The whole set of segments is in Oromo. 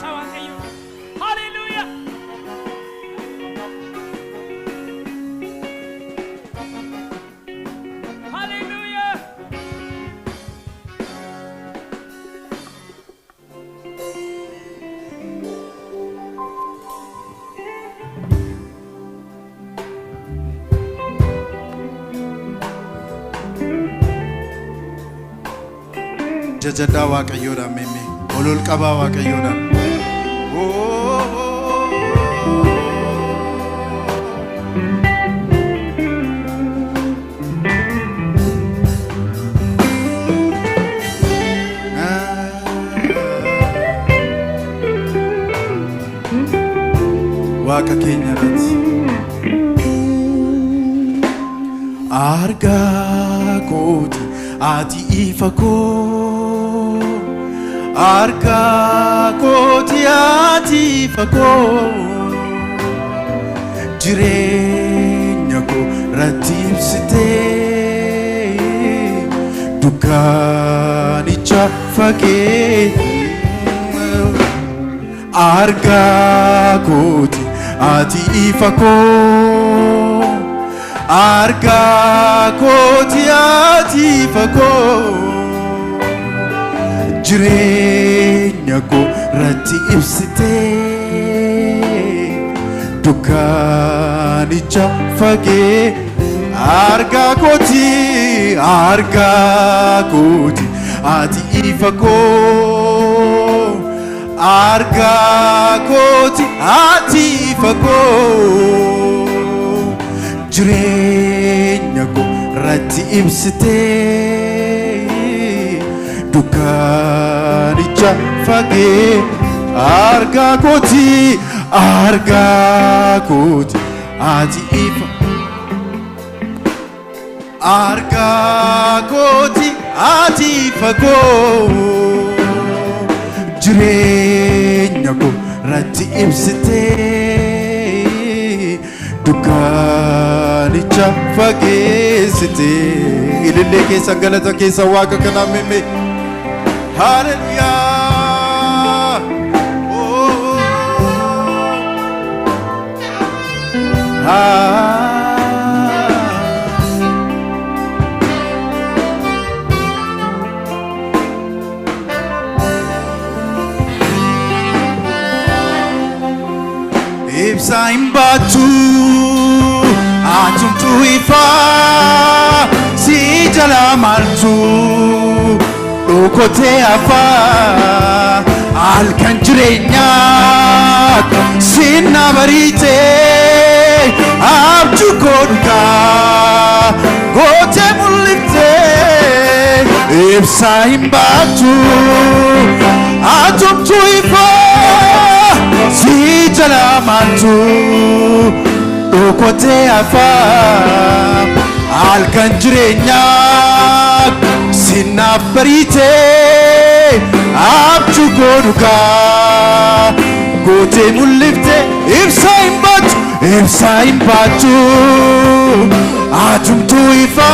sawaaqayyo. Hallelujah. Hallelujah. Jajada waaqayyoodhaan meme olol qabaa waaqayyoodhaan waaqa keenya irratti argaa kooti ati ifa koo argaa kooti ati ifa koo jireenya koo irratti ibsitee dukkaanicha fagee argaa kooti ati ifa koo argaa kooti ati ifa koo jireenya koo irratti ibsitee dukkaanicha fagee argaa kooti ati ifa koo argaa kooti ati ifa koo jireenya koo irratti ibsitee dukkaanicha fagee argaa kooti ati ifa argaa kooti ati ifa koo jireenya koo irratti ibsitee dukkaanicha fageessitee ilillee keessa galata keessa waaqa kanaa meme hallelujah ibsa imbatu atumtu ifa si jala maltu dokote afa alkan jirenya sinna barite abju kodka gote mulite ibsa imbatu atumtu ifa si jala maltu dokote afa alkan jirenya sinna barite abju kodka gote mulifte ibsa imbatu atumtu ifa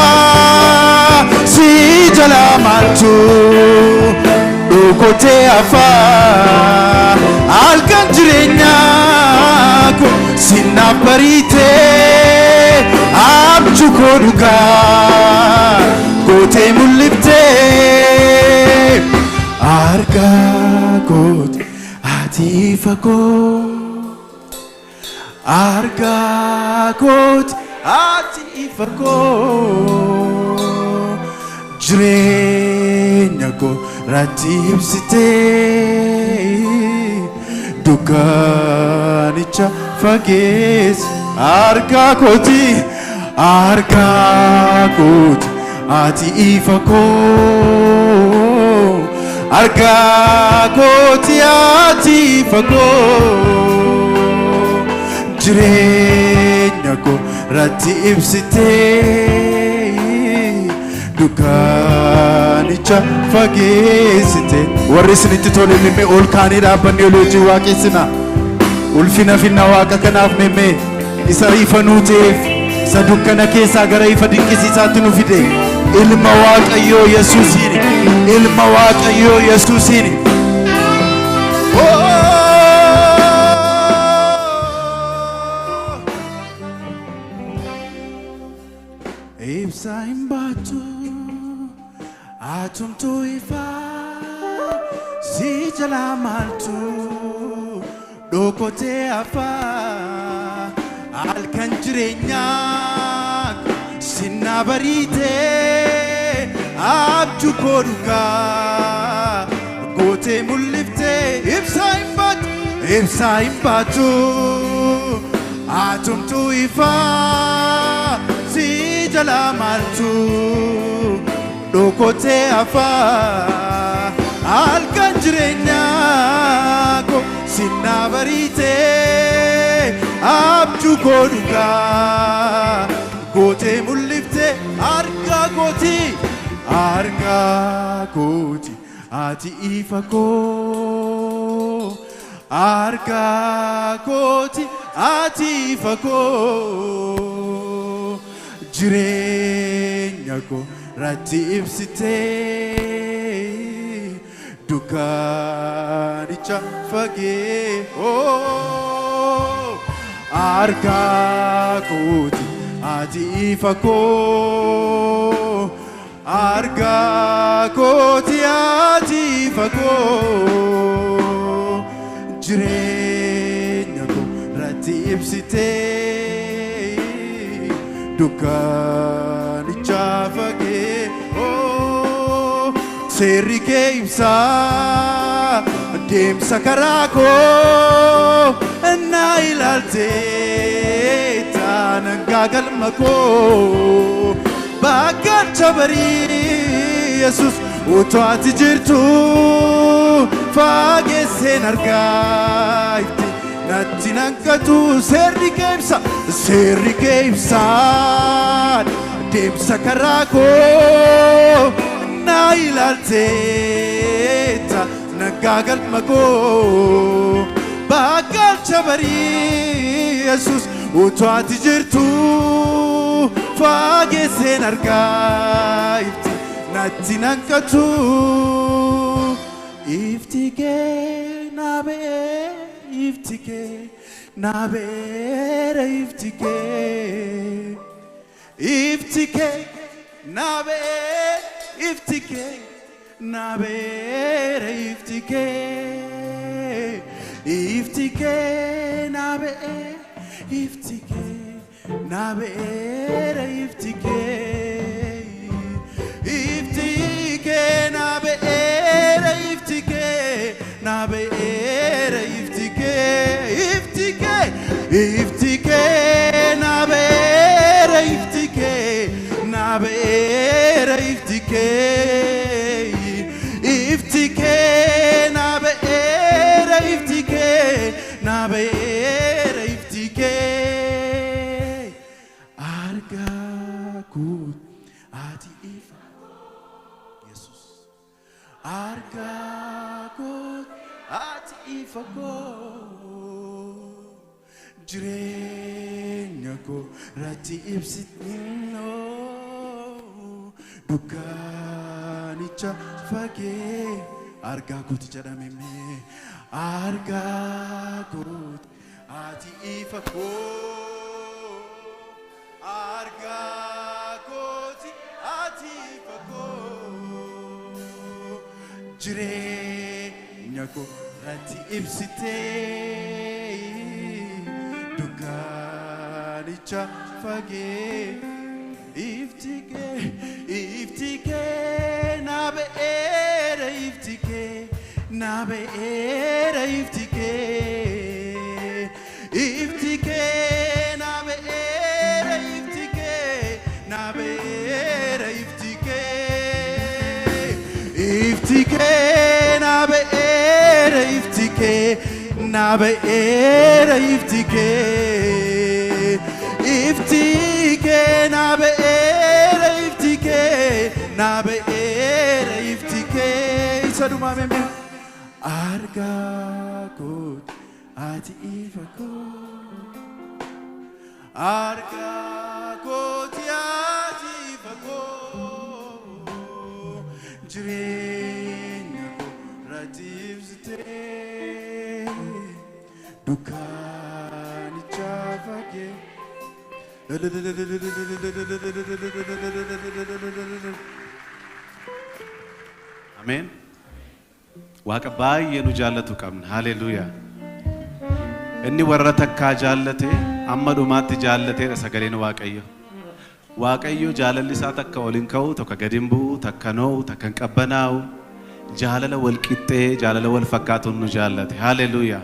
si jala maltu dokote afa alkan jirenya sinna barite abju kodka gote mulifte argaa kooti ati ifa koo argaa kooti ati ifa koo jireenya koo irratti ibsitee dukkaanicha fageesse argaa kooti ati ifa koo argaa kooti ati ifa koo jireenya koo irratti ibsitee dukkaanicha fageessite warri isinitti tole meme ol kaanii dhaabbanni ol hojii waaqessina ulfina finna waaqa kanaaf meme isa riifanuu ta'eef isa dukkana keessaa gara ifa dinqisiisaatti nu fide ilma waaqayyoo Yesuusiin jala maltu dokote afa al kanjirenya sinna barite abju koduka gote mulifte ibsa imbatu atumtu ifa si jala maltu dokote afa al kanjirenya ko sinna barite abju koduka gote mulifte arga koti ati ifako arga koti ati ifako jirenya ko rati ibsite dukanicha fage oh arga koti ati ifako arga koti ati ifako jirenya ko rati ibsite dukanicha fage oh serri ke ibsa demsa karako na ilalte tanangagal mako bakar chabari yesus utwati jirtu fage senargaiti natti nankatu serri ke ibsa demsa karako na ilalte tanangagal mako bakar chabari yesus utwati jirtu fage senargaiti natti nankatu iftike nabe iftike nabere iftike iftike nabe iftike nabere iftike iftike nabe iftike nabere iftike iftike nabere iftike nabere iftike iftike iftike nabere iftike nabere iftike iftike nabere iftike nabere iftike arga kut ati ifa Jesus arga kut ati ifa ko jirenya ko rati ibsitno dukanicha fage arga kut jadameme arga kut ati ifa ko arga koti ati ifa ko jirenya ko rati ibsite dukanicha fage iftike iftike nabe era iftike nabe era iftike iftike nabe era iftike nabe era iftike iftike nabe era iftike nabe era iftike iftike nabe era iftike nabe era iftike saduma meme arga kut ati ifa ko arga kut ati ifa ko jirenya ko rativzte dukanicha fage Amen. waaqa baay'ee nu jaallatu qabna haleluuyaa inni warra takkaa jaallate amma dhumaatti jaallateedha sagaleen waaqayyo waaqayyo jaalalli isaa takka waliin ka'u tokko gadin bu'u takka noo'u takka hin qabbanaa'u jaalala wal qixxee jaalala wal fakkaatuun nu jaallate haleluuyaa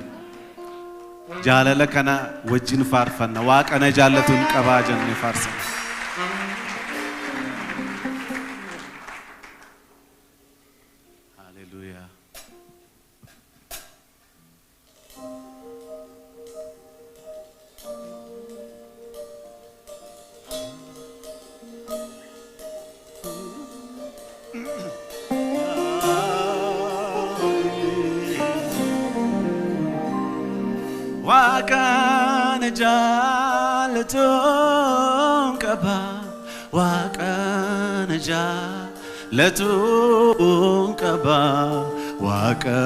jaalala kana wajjin faarfanna waaqa na jaallatuun qabaa jennee faarsanna Waaqa na jaallatuun qaba Waaqa na jaallatuun qaba Waaqa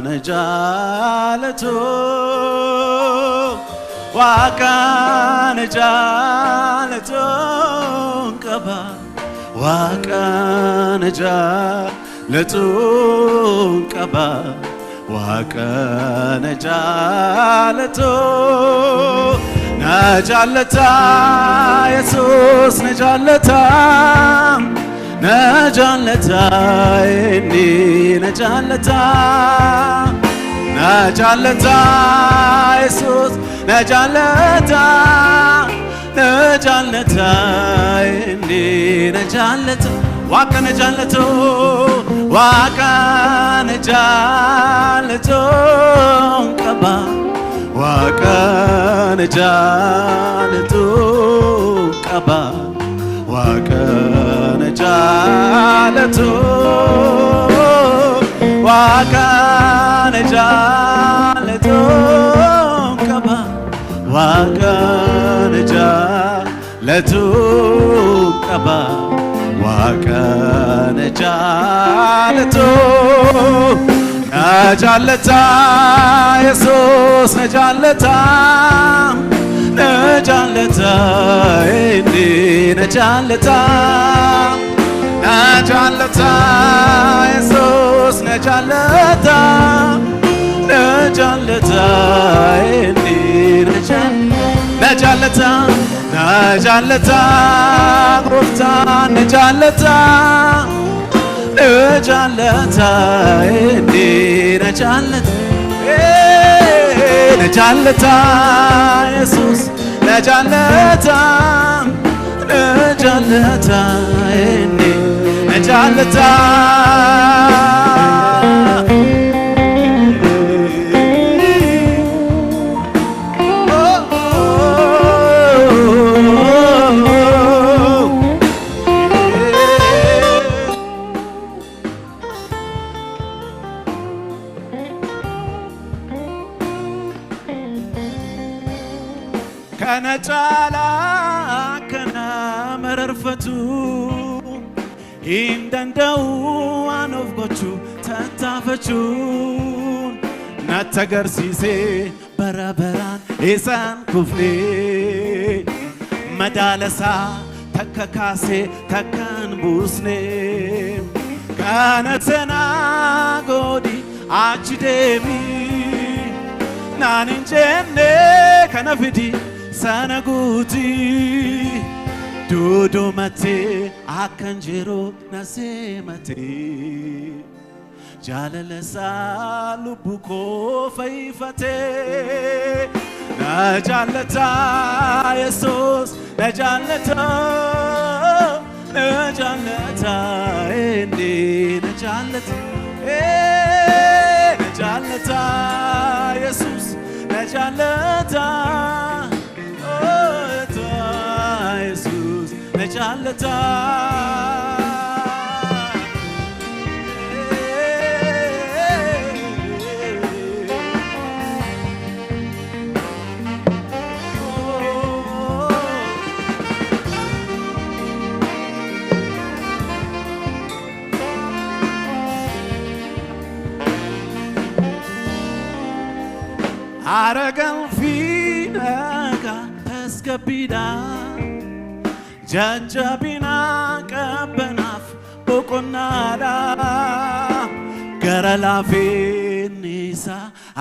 na jaallatuun Waaqa na jaallatuun qaba Waaqa na jaallatuun qaba Waaqa na jaallatu na jaallata Yesuus na jaallata inni na jaallata Yesuus na jaallata inni na jaallata Waaqa na jaallatu Waaqa na jaallatuun qaba Waaqa na jaallatuun qaba Waaqa na jaallatuun Waaqa na jaallatuun qaba Waaqa na jaallatuun qaba Waaqa na jaallatuun na jaallata Yesuus na jaallata inni na jaallata Yesuus na jaallata inni na jaallata Gooftaan na jaallata inni na jaallata Yesuus na jaallata inni na jaallata kana caalaa kana mararfatu hin danda'u waan of gochuu tattaafachuun natti agarsiisee bara baraan isaan kufnee madaalasaa takka kaasee takkaan buusnee kana sanaa godhi achi deemii naan hin jenne kana fidi sana guuti dudumate akkan jiru na seemate jaalalasa lubbu koo fayyifate na jaallata Yesuus na jaallata inni na jaallata Yesuus na jaallata Jesus na jaallata Aragan finaga tasgabida jajjabina qabanaaf boqonnaadha gara laafeenisa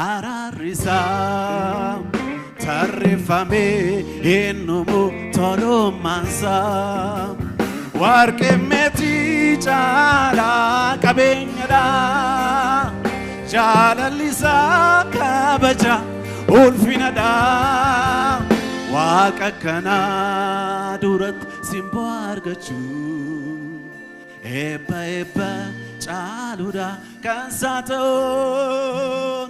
araarisa tarreeffame innumu tolummaansa warqee meetii caalaa qabeenyadha jaalalliisa kabaja ulfinadha waaqa akkanaa duratti simboo argachuu eebba caaluudha kan isaa ta'uun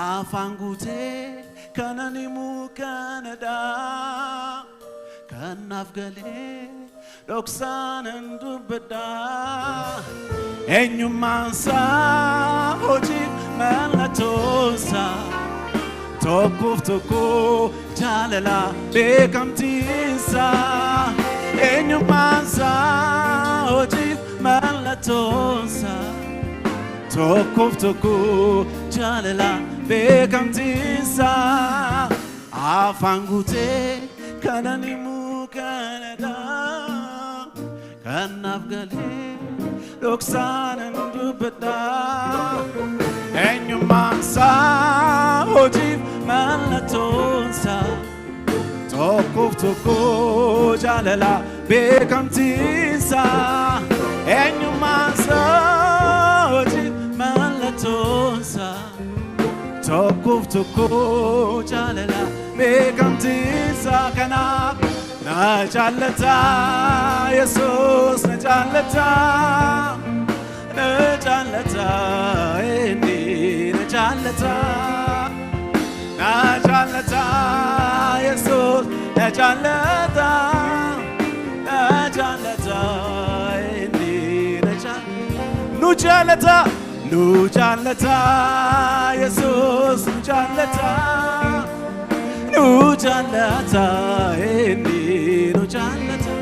afaan guutee kanan himuu kanadha kanaaf galee dhoksaanan dubbadha eenyummaansaa hojii mallattoonsaa tokkoof tokko jaalala beekamtiinsaa eenyummaansaa hojii mallattoonsaa tokkoof tokko jaalala beekamtiinsaa afaan guutee kanan himuu kanadha kanaaf galee dhoksaanan dubbadha eenyummaansaa hojii mallattoonsaa tokkoof tokko jaalala beekamtiinsaa eenyummaansaa hojii mallattoonsaa tokkoof tokko jaalala beekamtiinsaa kanaaf na jaallata Yesuus na jaallata inni na jaallata Yesuus na jaallata inni na jaallata nu jaallata Yesuus nu jaallata inni nu jaallata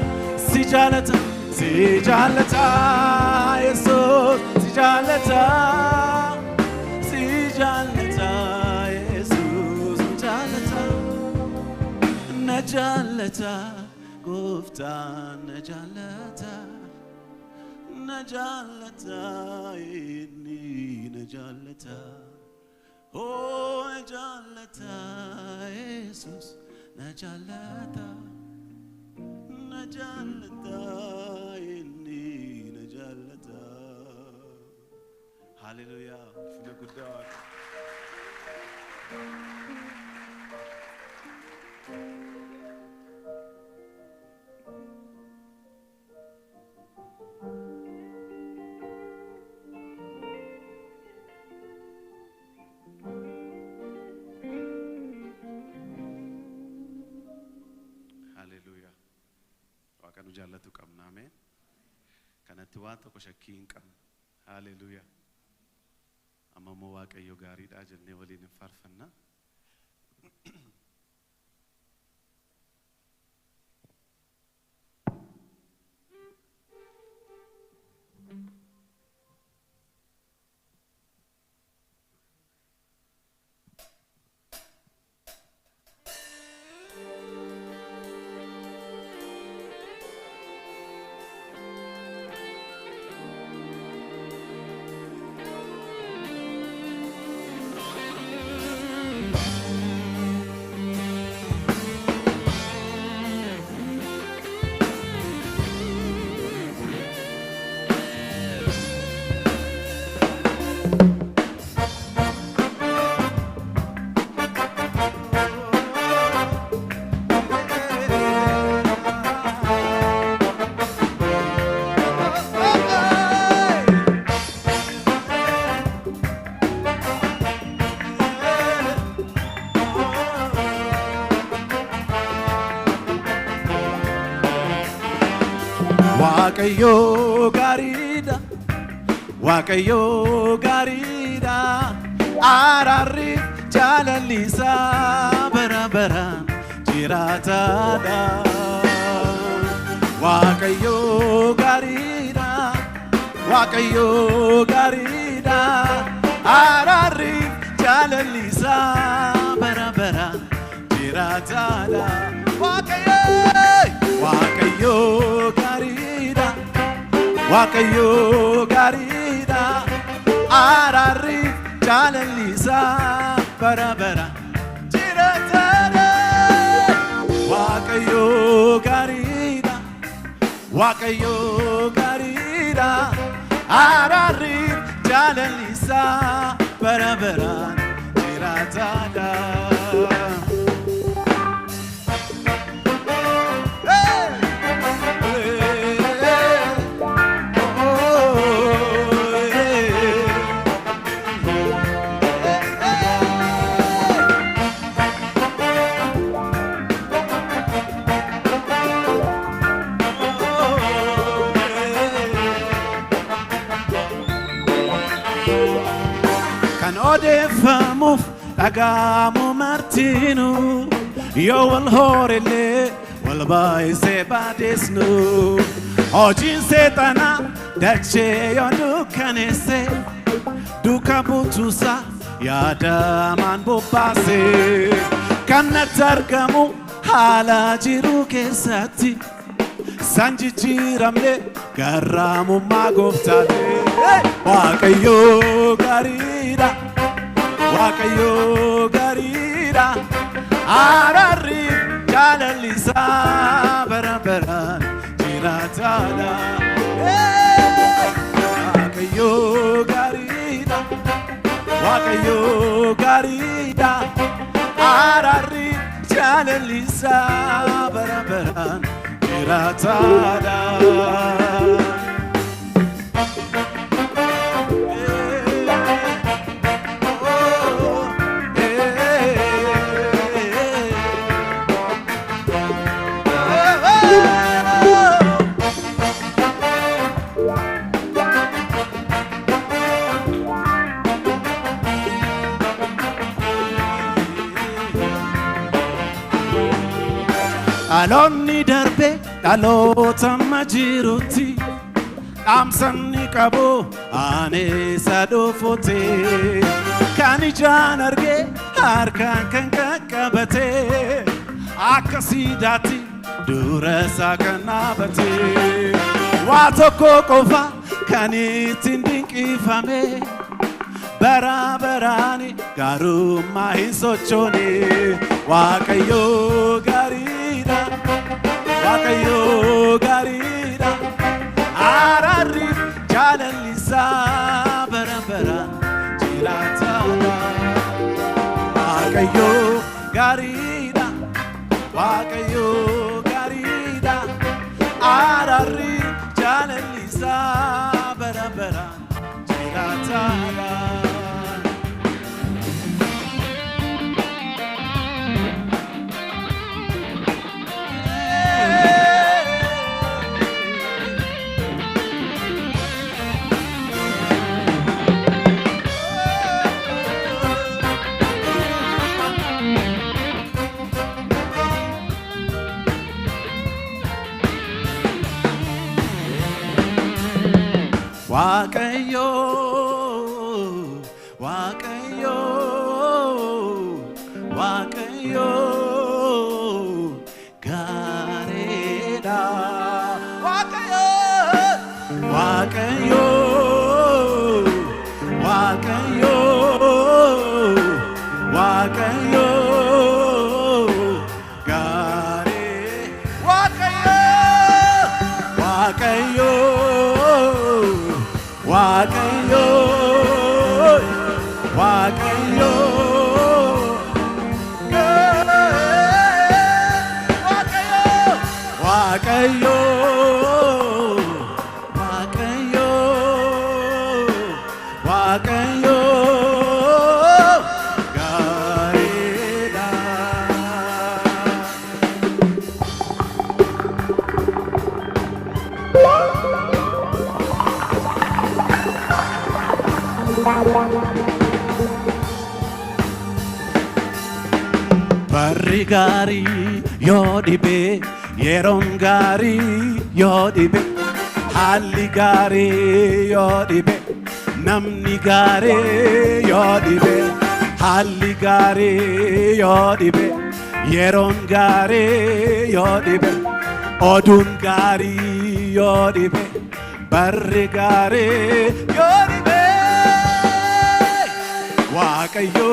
si jaallata Yesuus si jaallata Yesuus nu jaallata na jaallata gooftaan na jaallata inni na jaallata oh na jaallata Yesuus na jaallata inni na jaallata hallelujah fina guddaa Kan jaallatu qabna ameen kanatti waan tokko shakkii hin qabne haleluuyaa amma immoo waaqayyo gaariidha jennee waliin hin faarfanna Waaqayyo gaariidha araarri jaalalliisa bara baraan jiraataadha Waaqayyo gaariidha araarri jaalalliisa bara baraan jiraataadha Waaqayyo gaariidha Ararri jaalallisaa bara bara jiraataadha. Waaqayyo gaariidha, Waaqayyo gaariidha. Ararri jaalallisaa bara bara jiraataadha. Kan odeeffamuuf dhagaamu martinu yoo wal hoorellee wal baay'isee baadesnu hojiin seexanaa dachee yoo dukkaneesse duuka buutuusaa yaadamaan bobbaase kan natti argamu haala jiru keessatti san jijjiiramne garraamummaa gooftaate. Waaqayyo gaariidha, Waaqayyo gaariidha. Ararri jaalallisaa bara baraan jiraataadha. Waaqayyo gaariidha, Waaqayyo gaariidha. Ararri jaalallisaa bara baraan jiraataadha. Dhaloonni darbe dhaloota amma jirutti dhaamsanni qabu aanesa dhoofote kan ijaan arge harkaan kan qaqqabate akka siidaatti dura isaa kan dhaabate waa tokko qofa kan ittiin dinqifame bara baraani gaarummaa hin sochoone. Waaqayyo gaariidha, Waaqayyo gaariidha. Ararri jaalallisaa bara bara jiraataadha. Waaqayyo gaariidha, Waaqayyo gaariidha. Ararri jaalallisaa bara bara jiraataadha. Waaqayyo, Waaqayyo, Waaqayyo, gaariidha. Waaqayyo, Waaqayyo, Waaqayyo, Waaqayyo, gaariidha. Waaqayyo, Waaqayyo. Waaqayyo, Waaqayyo, Waaqayyo, Waaqayyo, Waaqayyo, gaariidha. Barri gaarii yoo dhibe, yeroon gaarii yoo dhibe, haalli gaarii yoo dhibe, namni gaarii yoo dhibe, haalli gaarii yoo dhibe, yeroon gaarii yoo dhibe, oduun gaarii yoo dhibe, barri gaarii yoo dhibe. waaqayyo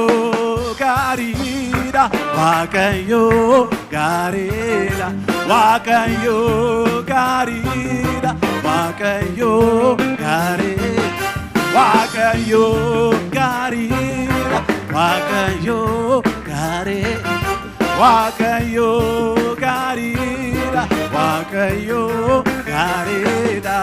gaariidha waaqayyo gaariidha waaqayyo gaariidha waaqayyo gaariidha waaqayyo gaariidha waaqayyo gaariidha waaqayyo gaariidha waaqayyo gaariidha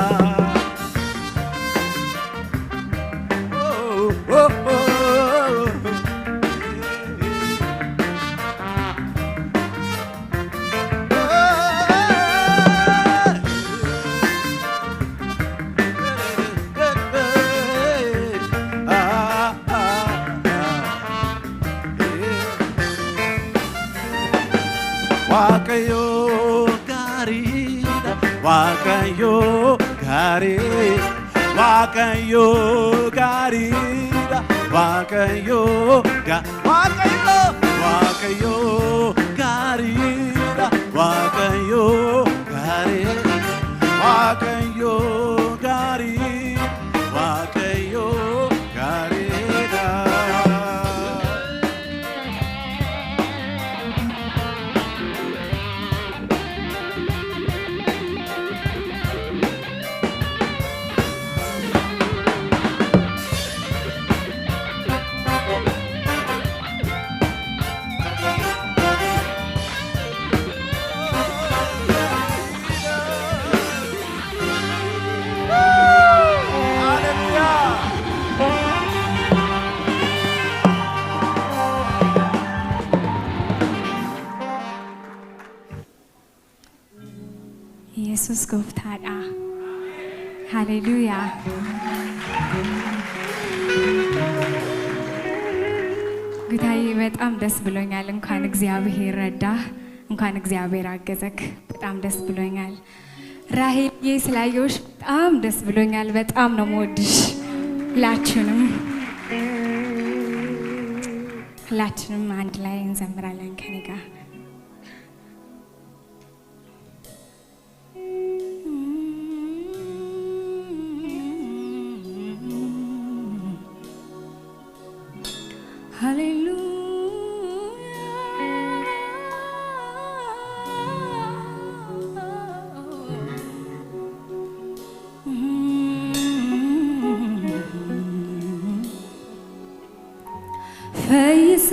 waaqayyo gaariidha waaqayyo gaariidha waaqayyo gaariidha waaqayyo waaqayyo gaariidha waaqayyo gaariidha waaqayyo gaariidha waaqayyo gaariidha ኢየሱስ ጎፍታዳ ሃሌሉያ ጌታዬ በጣም ደስ ብሎኛል እንኳን እግዚአብሔር ረዳ እንኳን እግዚአብሔር አገዘክ በጣም ደስ ብሎኛል ራሄልዬ ስላየሁሽ በጣም ደስ ብሎኛል በጣም ነው የምወድሽ ሁላችንም አንድ ላይ እንዘምራለን ከኔ ጋር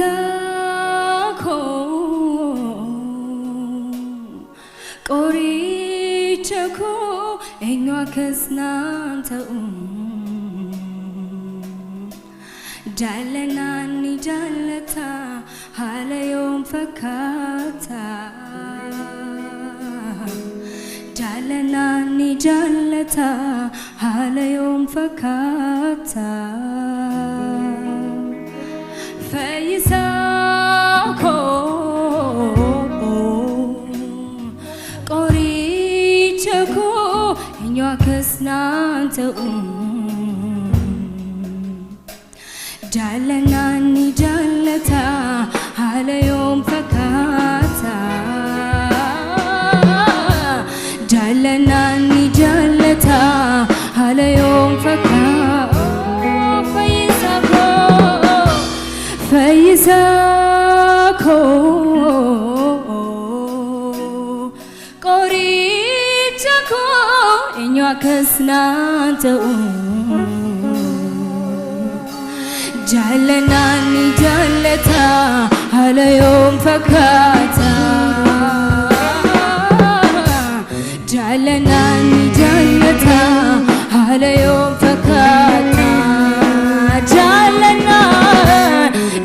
ፈይሳኮ ቆሪቸኮ እኛ ከስናንተው ጃለናኒ ጃለታ ሃለዮም ፈካታ ጃለናኒ ጃለታ ሃለዮም ፈካታ ፈይሳኮ ቆሪቸኮ እኛ ከስናንተው ጃለናኒ ጃለታ ሃለዮም ፈካታ ጃለናኒ ጃለታ ሃለዮም ፈካታ ፈይሳኮ ቆሪቸኮ እኛ ከስናንተው ጃለናኒ ጃለታ ሃለዮም ፈካታ ጃለናኒ ጃለታ ሃለዮም ፈካታ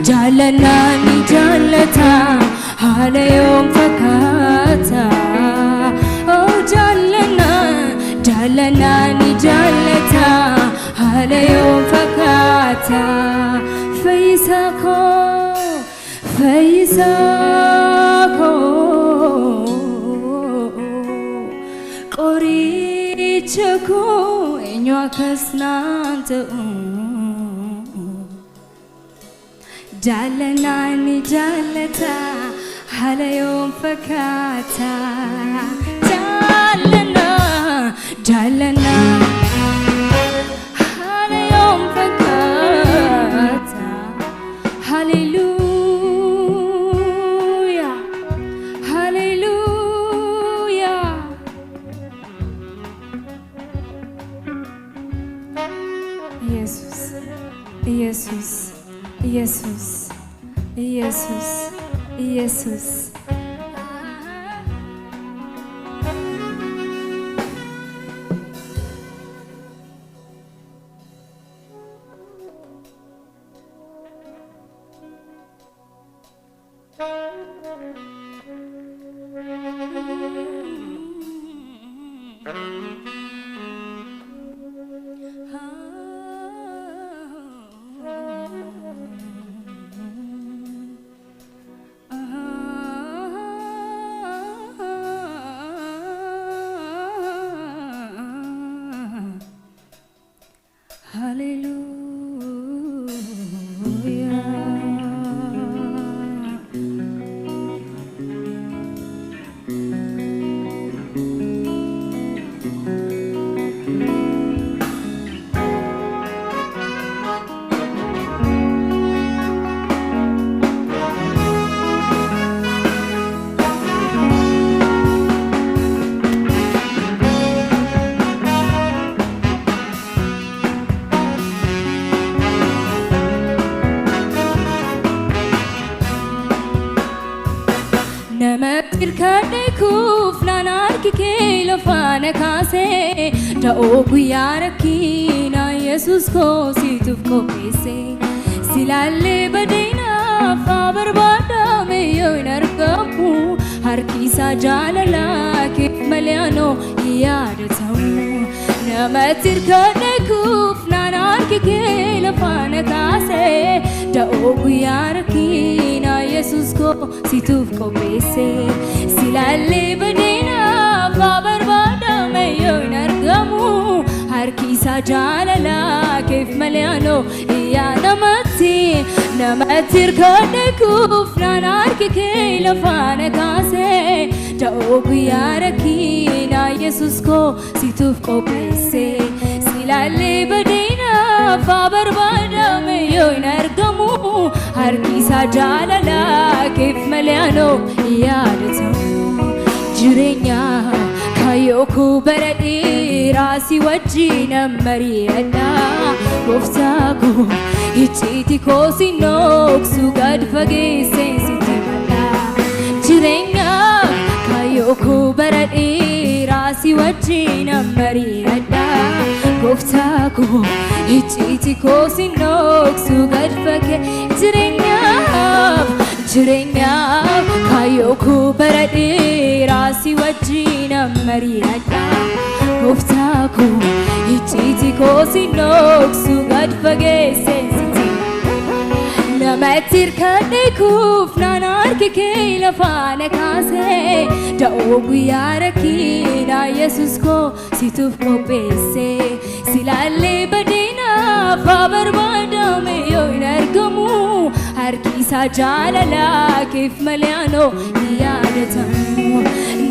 ጃለናኒ ጃለታ ሃለዮም ፈካታ ጃለናኒ ጃለታ ሃለዮም ፈካታ ፈይሳኮ ቆሪቸኮ እኛ ከስናንተው ጃለናኒ ጃለታ ሃለዮም ፈካታ ጃለና ሃለዮም ፈካታ ኢየሱስ Irkadekuuf naanarki kee lafaana kaasee da'oo guyyaa rakkinaa Yesuus koosituuf qopheesse silaallee badeenaaf haa barbaadame yoo hin argamu harki isaa jaalalaa keef malee anoo hin yaadatamu namatti irkadekuuf naanarki kee lafaana kaasee da'oo guyyaa rakkinaa Yesuus koosituuf qopheesse silaallee badeenaaf haa barbaadame yoo hin argamu harki isaa jaalalaa keef malee anoo yaa namatti irkadekuuf naanarki kee lafaana kaasee da'oo guyyaa rakkinaa Yesuus koosituuf qopheesse silaallee badeenaaf haa barbaadame yoo hin argamu harki isaa jaalalaa keef malee anoo yaadatamu jireenya kayyoo koo bara dheeraa si wajjin mari'adha gooftaa koo icciiti koo si nooksu gad fageesseen sitti madha jireenya kayyoo koo bara dheeraa si wajjin mari'adha gooftaa koo icciiti koo si nooksu gad fageesseen jireenyaaf kayyoo koo bara dheeraa si wajjin mari'adha gooftaa koo icciiti koo si nooksu gad fageesseen sitti namatti irkadekuuf naanarki kee lafaana kaasee da'oo guyyaa rakkinaa Yesuus koosituuf qopheesse silaallee badeenaaf haa barbaadame yoo hin argamu harki isaa jaalalaa keef malee anoo hin yaadatamu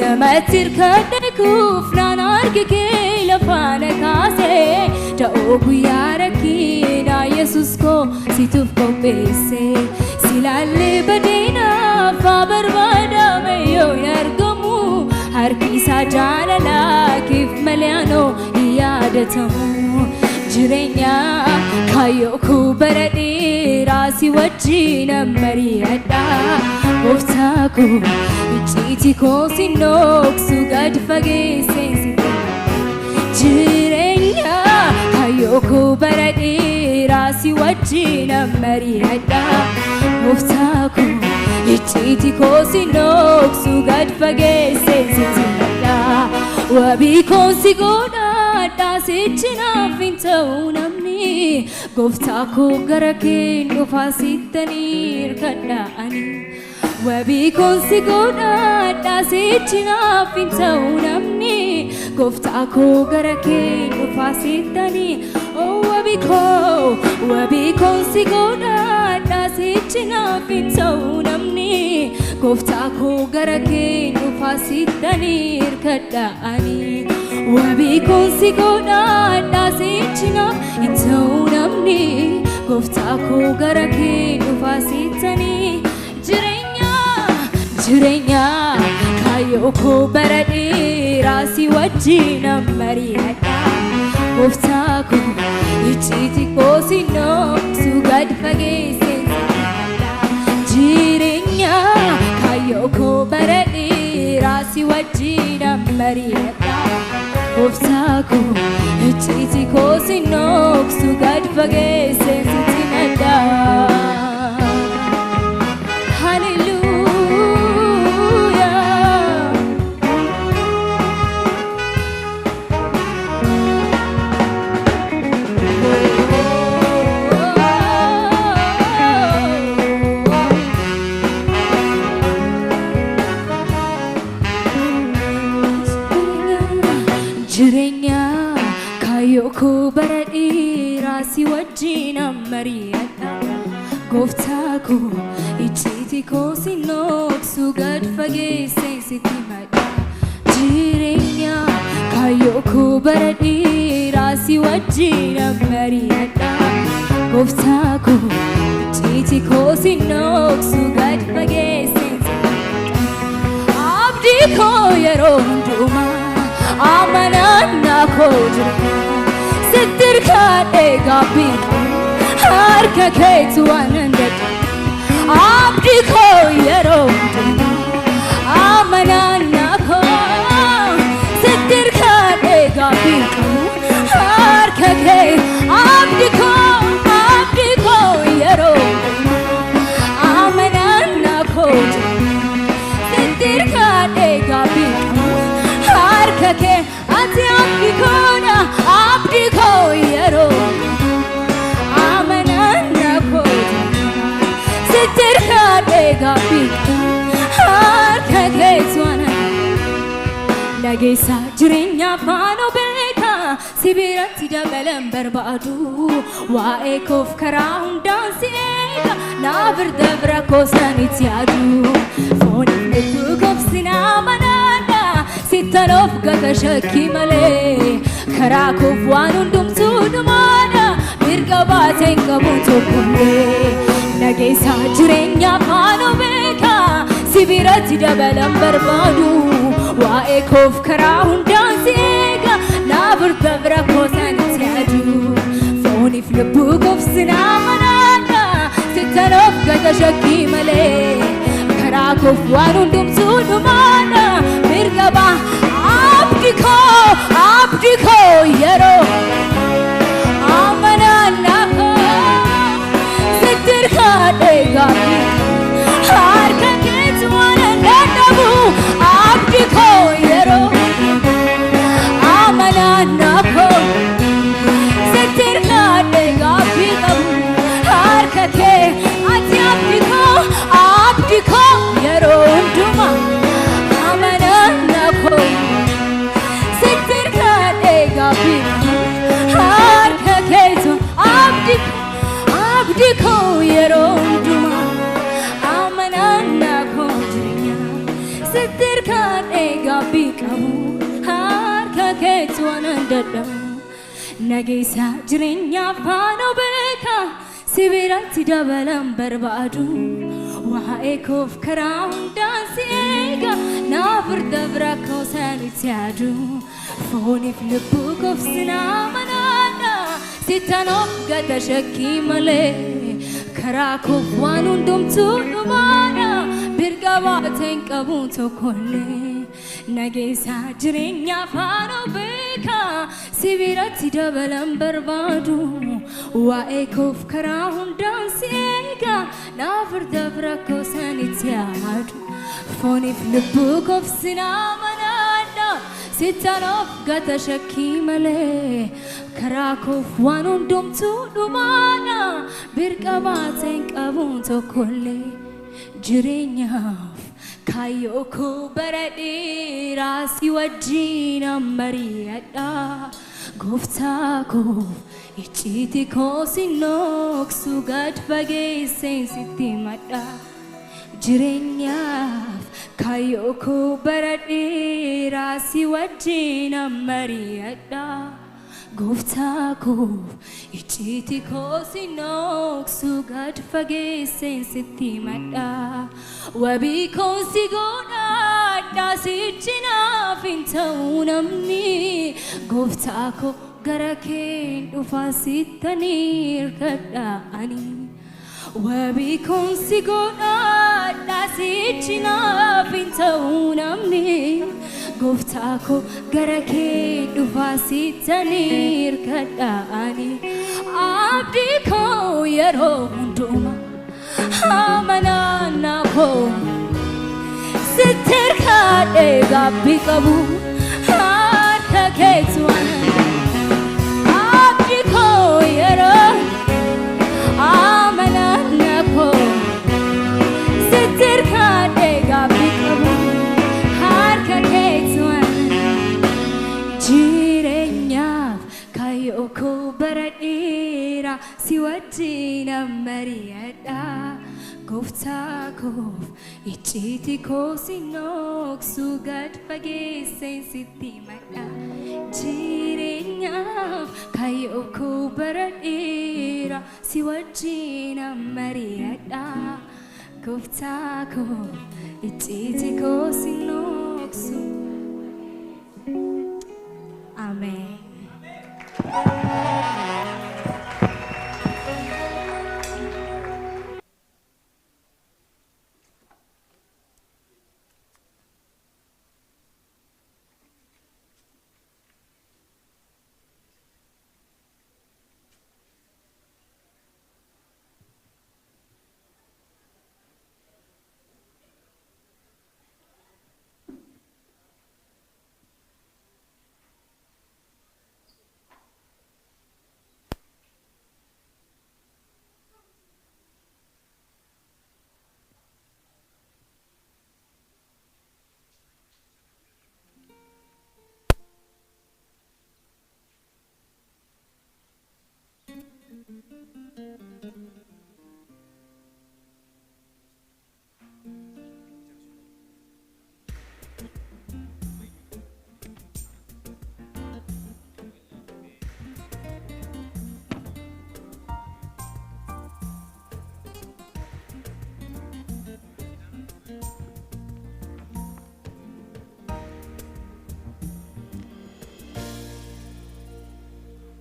namatti irkadekuuf naanarki kee lafaana kaasee da'oo guyyaa rakkinaa Yesuus koosituuf qopheesse silaallee badeenaaf haa barbaadame yoo hin argamu harki isaa jaalalaa keef malee anoo hin yaadatamu jireenya kayyoo koo bara dheeraa si wajjin mari'adha gooftaa koo icciiti koo si nooksu gad fageesseen sitti jireenya kayyoo koo bara dheeraa si wajjin mari'adha gooftaa koo icciiti koo si nooksu gad fageesseen sitti madha wabii koo si godhadha sichi naaf hin ta'u namni gooftaa koo gara kee dhufaa sittanii hirkadha ani wabii koo si godhadha sichi naaf hin ta'u namni gooftaa koo gara kee dhufaa sittanii wabii koo si godhadha sichi naaf hin ta'u namni gooftaa koo gara kee dhufaa sittanii hirkadha ani wabii koo si godhadha sichi naaf hin ta'u namni gooftaa koo gara kee dhufaa sittanii jireenya kayyoo koo bara dheeraa si wajjin mari'adha gooftaa koo icciiti koo si nooksu gad fageesseen sitti madha jireenya wajjina mari'adha gooftaa koo icciitii koo si nooksu gad fageesse sitti nadha. Jireenya kaayyoo koo bara dheeraa si wajjina mari'adha gooftaa koo icciitii koo si nooksu gad fageesse sitti madha. Jireenya kaayyoo koo bara dheeraa si wajjina mari'adha gooftaa koo icciitii koo si nooksu gad fageesse sitti madha. Abdii koo yeroo hundumaa amanana kojra sitirka egabi harka keetu anandad abdi ko yero amanana ko sitirka egabi harka ke abdi ko yero amanana kojra sitirka egabi ke ati abdi ko yero amanana ko sitirka dega bitu harka ke tuana nageessa jireenya faano beeka sibiratti dabalan barbaadu waa'ee koof karaa hundaan si eega naaf dabra koosanitti yaadu fooniif lubbuu koof sinaamanadha sittanof gata shakki malee karaa koof waan hundumtuu dhumaadha mirga baateen qabuun tokkollee nageessa jireenya faano beeka sibiratti dabalan barbaadu waa'ee koof karaa hundaan si eega naaf dabra koosanitti yaadu fooniif lubbuu koof sinaamanadha sittanof gata shakki malee karaa koof waan hundumtuu dhumaadha mirga baa abdi ko yero amanana ko sitirka dega harka keetu anandadabu abdi ko yero amanana ko sitirka dega harka ke ati abdi ko yero nduma amanana ko sitirka dega harka keetu abdi ko yero nduma amanana ko jireenya sitirka dega harka keetu anandadamu nageessa jireenya faano beeka sibiratti dabalan barbaadu waa'ee koof karaa hundaan si eega naaf dabra koosanitti yaadu fooniif lubbuu koof sinaamanadha sittanof gata shakki malee karaa koof waan hundumtuu dhumaadha mirga baateen qabuun tokkollee nageessa jireenya faano beeka sibiratti dabalan barbaadu waa'ee koof karaa hundaan si eega naaf dabra koosanitti yaadu fooniif lubbuu koof sinaamanadha sittanof gata shakki malee karaa koof waan hundumtuu dhumaadha mirga baateen qabuun tokkollee jireenyaaf kaayyoo koo bara dheeraa si wajjina mari'adha gooftaa koo icciitii koo si nooksu gad fageesseen sitti madha jireenyaaf kaayyoo koo bara dheeraa si wajjina mari'adha gooftaa koo icciitii koo si nooksu gad fageesseen sitti madha wabii koo si godhadha sichi naaf hin ta'u namni gooftaa koo gara keen dhufa sittanii hirkadha ani wabii koo si godhadha sichi naaf hin ta'u namni gooftaa koo gara kee dhufaa sittaniir kadhaani abdii koo yeroo hundumaa amanana koo sitter kadhee gaabbii qabu harka keetu abdii koo yeroo amanana koo sitter kadhee gaabbii qabu harka keetu jireenyaaf kayyoo koo bara dheeraa si wajjin mari'adha gooftaa koof icciitii koo si nooksu gad fageesseen sitti madha jireenyaaf kayyoo koo bara dheeraa si wajjin mari'adha gooftaa koof icciitii koo si nooksu. Amen.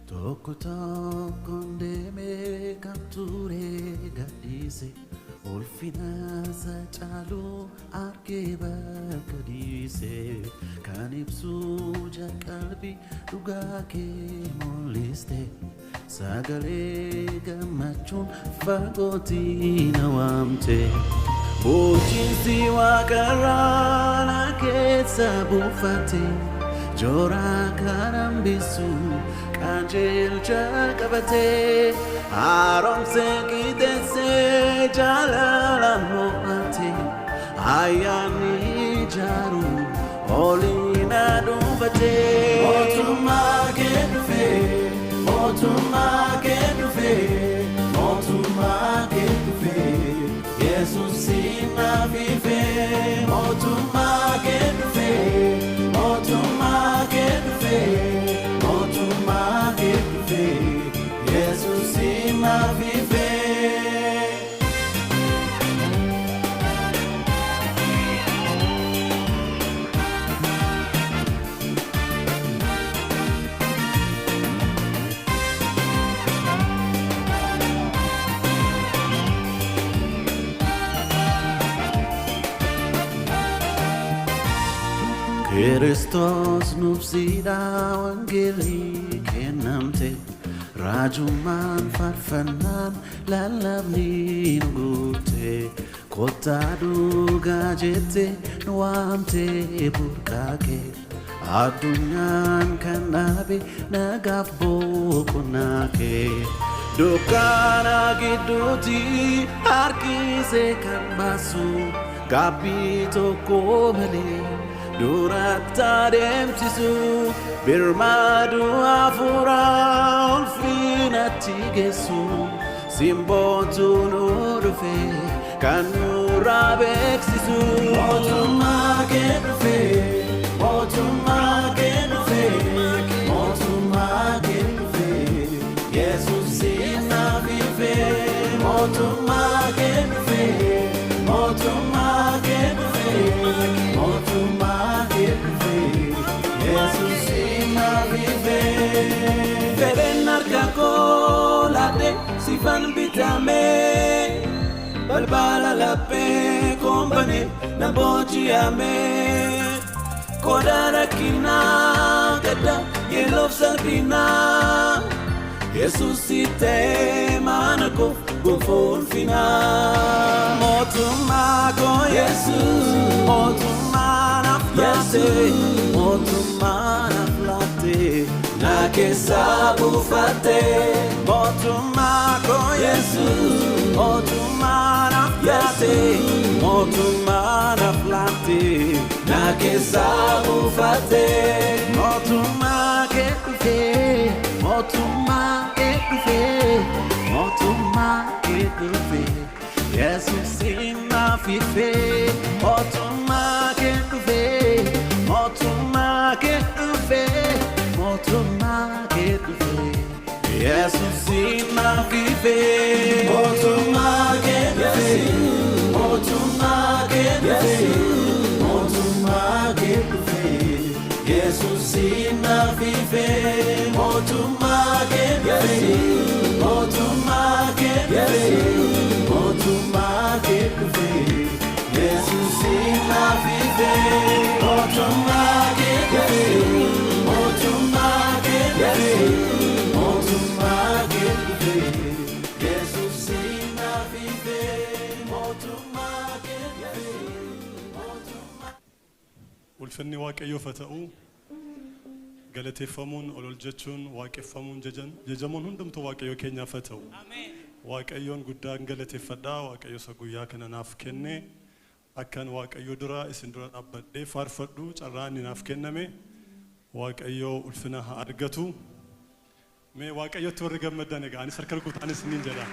Tokko tokkoon deemee kan ture gadhiise ulfina isa caalu argee bakka dhiise kan ibsu jalqabe dhugaa kee mul'iste sagalee gammachuun fagootii na waamte bulchiinsi waaqarraa na keessa buufate joora kan hambisu qajeelcha qabatee haaromse qixeessee jaalala mo'ate ayyaanni ijaaru oliina dhuunfatee mootummaa kee dhufee mootummaa kee dhufee mootummaa kee dhufee Yesuus naaf ifee mootummaa kee dhufee mootummaa kee dhufee Jesus in my vive. Christos nufsida wangeli kenamte Rajuman farfanan lalabni nugute Kotadu gajete nuamte burkake Adunyan kanabe nagafbo kunake Dukana giduti harkise kanbasu Gabito komele Durata demtisu Birmadu afura ulfina tigesu Simbotu nurufe kanura beksisu Motuma kenufe Motuma kenufe Motuma kenufe Jesus ina vive Motuma kenufe Motuma kenufe Motuma kenufe Jesus ina vive Verenar kakolade sifan bitame Balbala la pe company na bochi ame kodarakina gada yelof salbina Jesus ite manako gofol fina motuma go Jesus motuma na plate motuma na plate na ke sabu fate motuma go Jesus motuma na plate motuma na plate na ke sabu fate motuma ke kufe motuma ke kufe motuma ke kufe Jesus ina fife motuma ke kufe motuma ke kufe motuma ke kufe Jesus ina fife motuma ke kufe motuma ke kufe motuma ke kufe Jesus ina fife motuma ke kufe motuma ke kufe motuma ke kufe Jesus ina fife motuma ke kufe motuma ke kufe motuma ke kufe Jesus ina fife motuma ke kufe motuma والفني واقعيو فتاو غلطي فمون اولجچون واقع فمون ججمون هندم تو واقعيو كينيا فتاو Amen. واقعيون غدان غلطي فدا واقعيو سغويا كنا نافكني اكن واقعيو درا اسندرا ابدي فارفدو چراني نافكنمي واقعيو الفنها ادغتو مي واقعيو تورغ مدنغ اني سركلكوت اني سنينجلا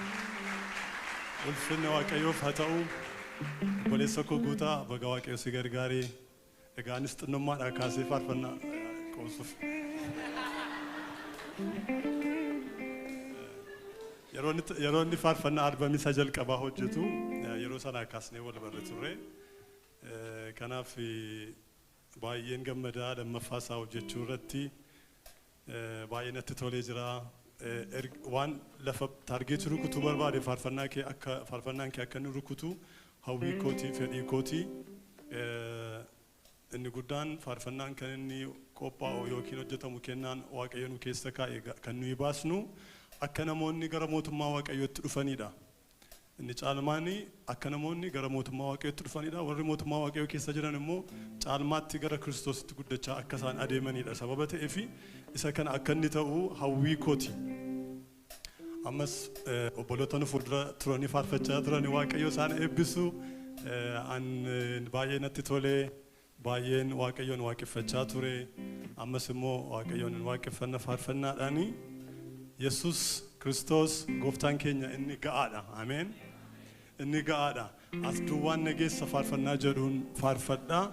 الفن واقعيو فتاو بوليسكو غوتا بغواقيو سيغرغاري اغانست نما داكاسي فارفنا كوسف يروني فارفنا اربمي سجل قبا حجتو يرو سنا كاسني ول برتوري كنا في باين غمدا دمفاسا حجتو رتي باينت توليجرا وان لف تارجت ركوتو بربادي فارفنا كي اكن ركوتو هاوي كوتي فدي كوتي inni guddaan faarfannaan kan inni qophaa'u yookiin hojjetamu kennaan waaqayyoon keessa kaa'e kan nuyi baasnu akka namoonni gara mootummaa waaqayyootti dhufanidha. Inni caalmaani akka namoonni gara mootummaa waaqayyootti dhufanidha. Warri mootummaa waaqayyoo keessa jiran immoo caalmaatti gara Kiristoositti guddachaa akka isaan adeemanidha. Sababa ta'eef isa kana akka inni ta'u hawwii kooti. Ammas obboloota nu fuuldura turanii faarfachaa turanii waaqayyoo isaan eebbisu an baay'ee natti tolee باين واقعيون واقف فتشاتوري أما سمو واقعيون واقف فنا فارفنا داني يسوع كريستوس قفتان كينيا إني قاعدة آمين إني قاعدة أسدوان نجس فارفنا جرون فارفدا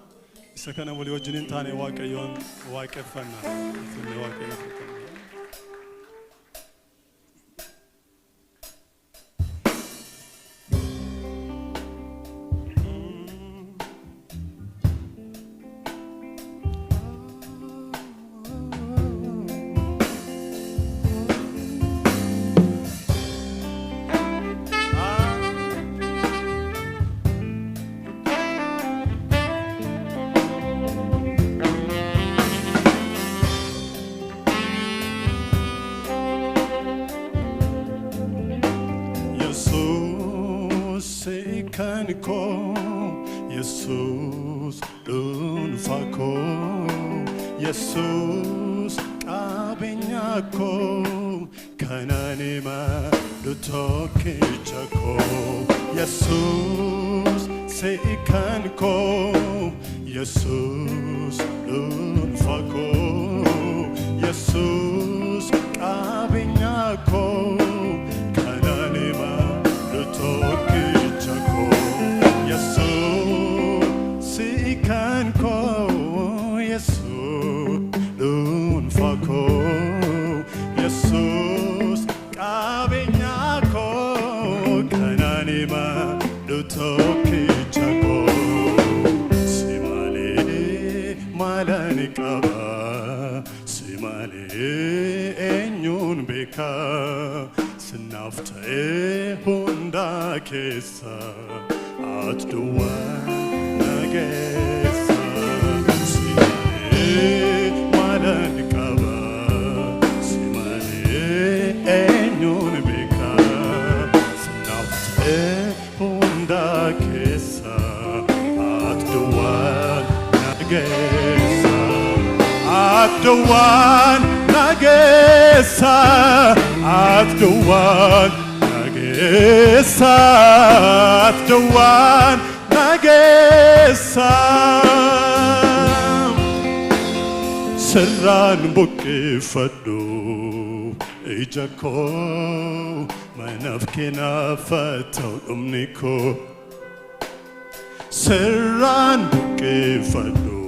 سكنا ولي وجنين تاني واقعيون واقف فنا واقعيون Jesus unfako Jesus abenyako kananima dutokichako Jesus sekanko Jesus unfako Jesus abenyako kananima dutokichako Jesus sekanko Jesus unfako Jesus abenyako kananima dutokichako simale malani kaba simale enyun beka sinafte hunda kesa atduwa nagesa simale nageessa at the one nageessa at the one nageessa at the one nageessa Serran buqqifadhu ija koo manaf kinaafataw dhumni koo Serran buqqifadhu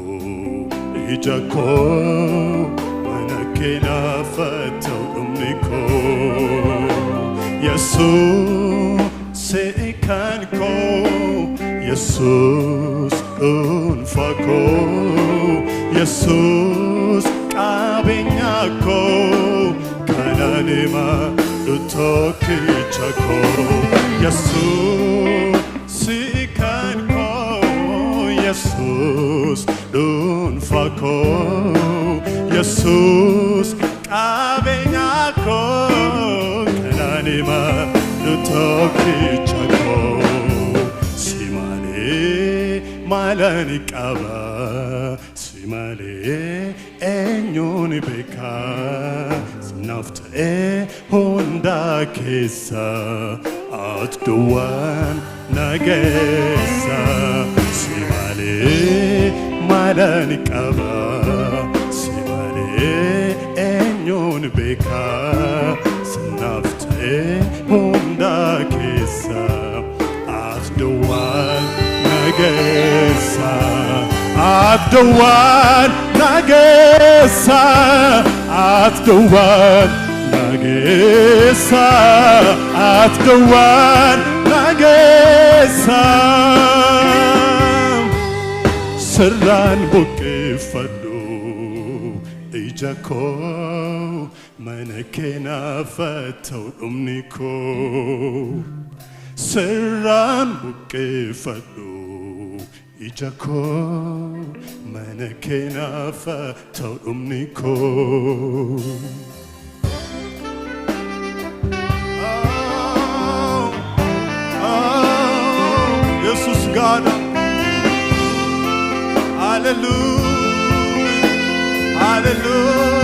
ija koo manaf kinaafataw dhumni koo Yesuus seekan koo Yesuus dhuunfa koo Yesuus qabeenya koo kan deema tokkicha koo Yesuus seekan koo Yesuus dhuunfa koo Yesuus qabeenya koo kan deema tokkicha koo simale malani qaba simale eenyuun beeka nafte hunda keessa at the one nageessa simale malani qaba simale eenyuun beeka nafte hunda keessa at the one nageessa at the one nageessa at the one nageessa at the one nageessa Serran buqqifadhu ija koo mana kinaafataw dhumni koo Serran buqqifadhu ija koo mana kinaafataw dhumni koo Jesus God Hallelujah Hallelujah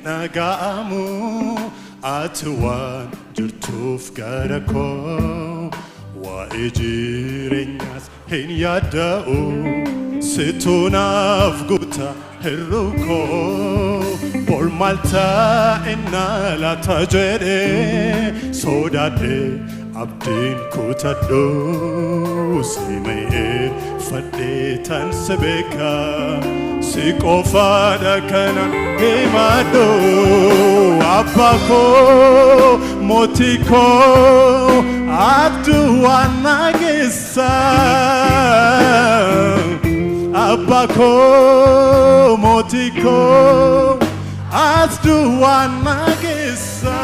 nagaamu ati waan jirtuuf gara koo waa'ee jireenyaas hin yaada'u situ naaf guuta hir'uu koo bor maal taa'inna laata jedhee sodaadhee abdiin kutadhu simee fadhee tan si beeka si qofaadha kanan himadhu abbaa koo mootii koo abduu waan nageessa abbaa koo mootii koo abduu waan nageessa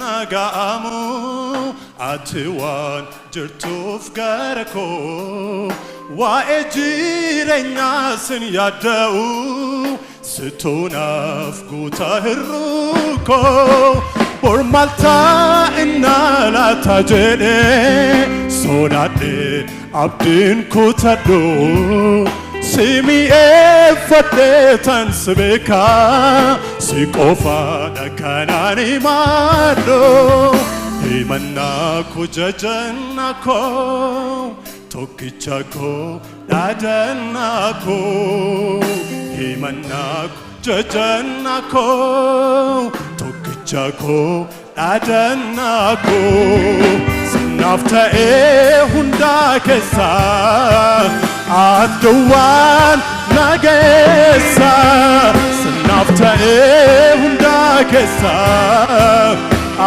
nagaamu ati waan jirtuuf gara koo waa'ee jireenyaas hin yaada'u situ naaf guuta hir'uu koo bor maal taa'inna laata jedhee sodaadhee abdiin kutadhu simi'eeffadhee tan si beeka si qofaadha kanan himadhu himannaa koo jajannaa koo tokkicha koo dhaadannaa koo himannaa koo jajannaa koo tokkicha koo dhaadannaa koo sinaaf ta'ee hundaa keessaa at the one nageessa sinaaf ta'ee keessa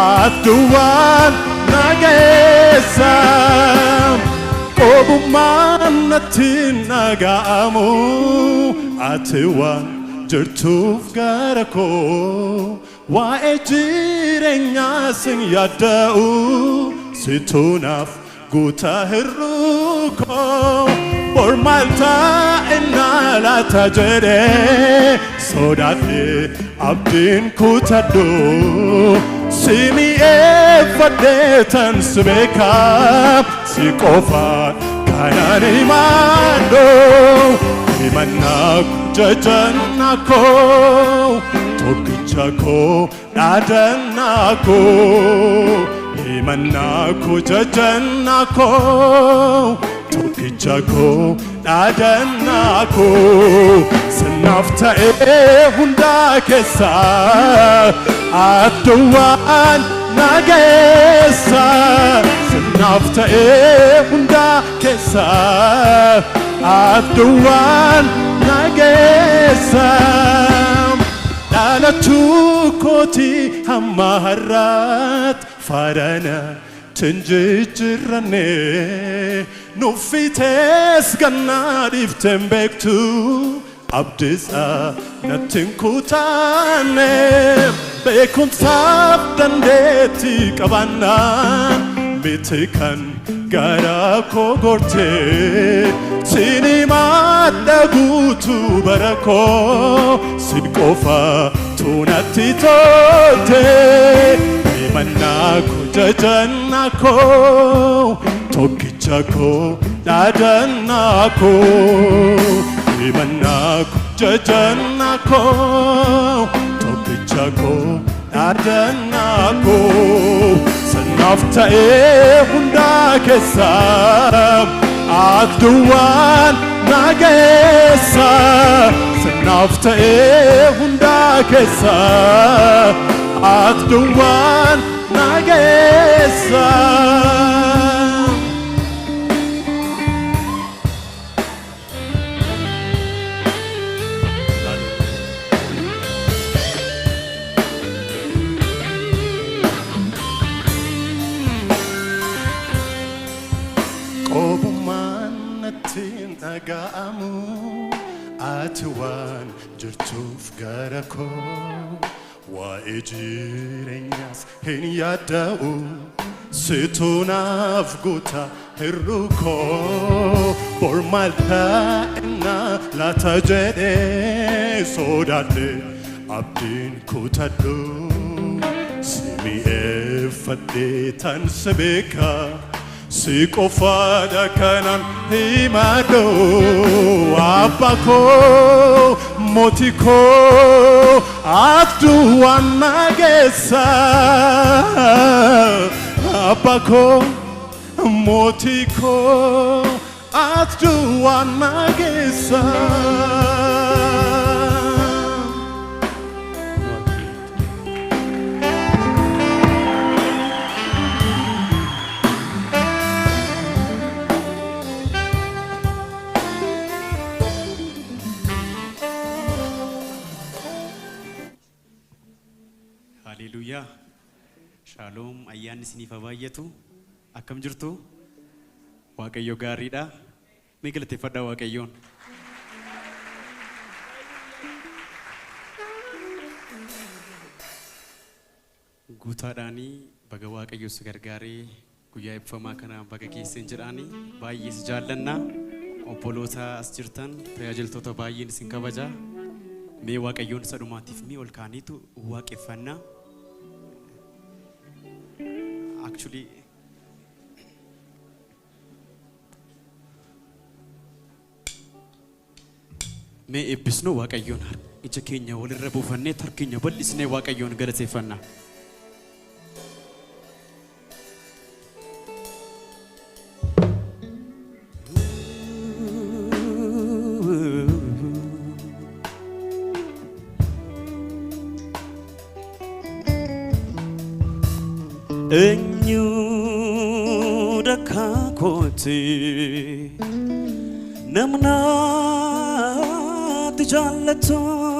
adduwaan nageessa qobummaan natti naga'amu ati waan jirtuuf gara koo waa'ee jireenyaa sin yaadda'u situnaaf guutaa hir'uu koo ormaal taa'ennaa laata jedhee sodaadhee abdiin kutadhu si mi'eeffadhee tan si beekaa si qofaan kanaan himadhu himannaa jajannaa koo tokkicha koo dhaadannaa koo himannaa koo jajannaa koo tokkicha koo dhaadannaa koo sanaaf ta'ee hundaa keessa adduwaan nageessa sanaaf ta'ee hundaa keessa adduwaan nageessa dhalachuu kootii hamma har'aat faarana tinjijjiranne nuffitees gannaa dhiifteen beektu abdiisaa nattiin kutaanne beekumsaaf dandeettii qabaannaan miti kan garaa koo gortee sinimaadha guutuu bara koo si qofaatu natti tolte himannaa koo jajannaa koo tokkicha koo dhaadannaa koo himannaa koo jajannaa koo tokkicha koo dhaadannaa koo sanaaf ta'ee hundaa keessa adduwaan nageessa sanaaf ta'ee hundaa keessa adduwaan nageessa qobummaan natti naga'amu ati waan jirtuuf gara koo waa'ee jireenyaas hin yaadda'u situnaaf guutaa hir'uu koo bor maal taa'ennaa laata jedhee sodaadhee abdiin kutadhu si mi'eeffadhee tan si beekaa si qofaadha kanan himadhu abbaa koo mootii koo adduwaan nageessa abbaa koo mootii koo adduwaan nageessa Hallelujah. Shalom. Ayyaanni isiniif haa baay'atu. Akkam jirtu? Waaqayyo gaariidha. Mee galateeffadhaa Waaqayyoon. Guutaadhaanii baga Waaqayyo si gargaaree guyyaa eebbifamaa kana baga geesseen jedhaanii baay'ee si jaallanna. Obboloota as jirtan tajaajiltoota baay'een isin kabaja. Mee Waaqayyoon isa dhumaatiif mee ol kaaniitu waaqeffannaa. Actually, mee eebbisnu Waaqayyoon ija keenya walirra buufannee harkeenya bal'isnee Waaqayyoon galateeffannaa. Enyuda kakoti namna tijalaton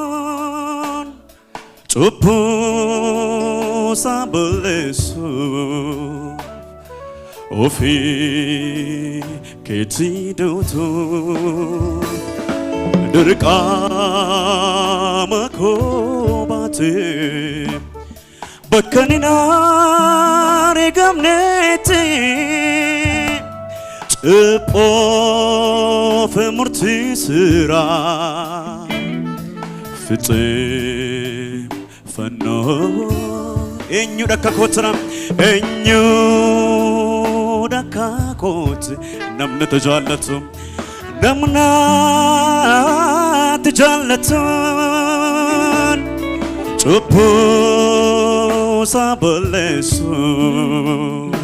cubbuu saballeessu ofii keetii duutu dirqama koo baatee bakka ani hin argamnetti Ciphoof murtiisira fixeeffannoo eenyudha akka kootti eenyudha akka kootti namni tajaallatu namni jaallatuun cubbuu saballeessuuf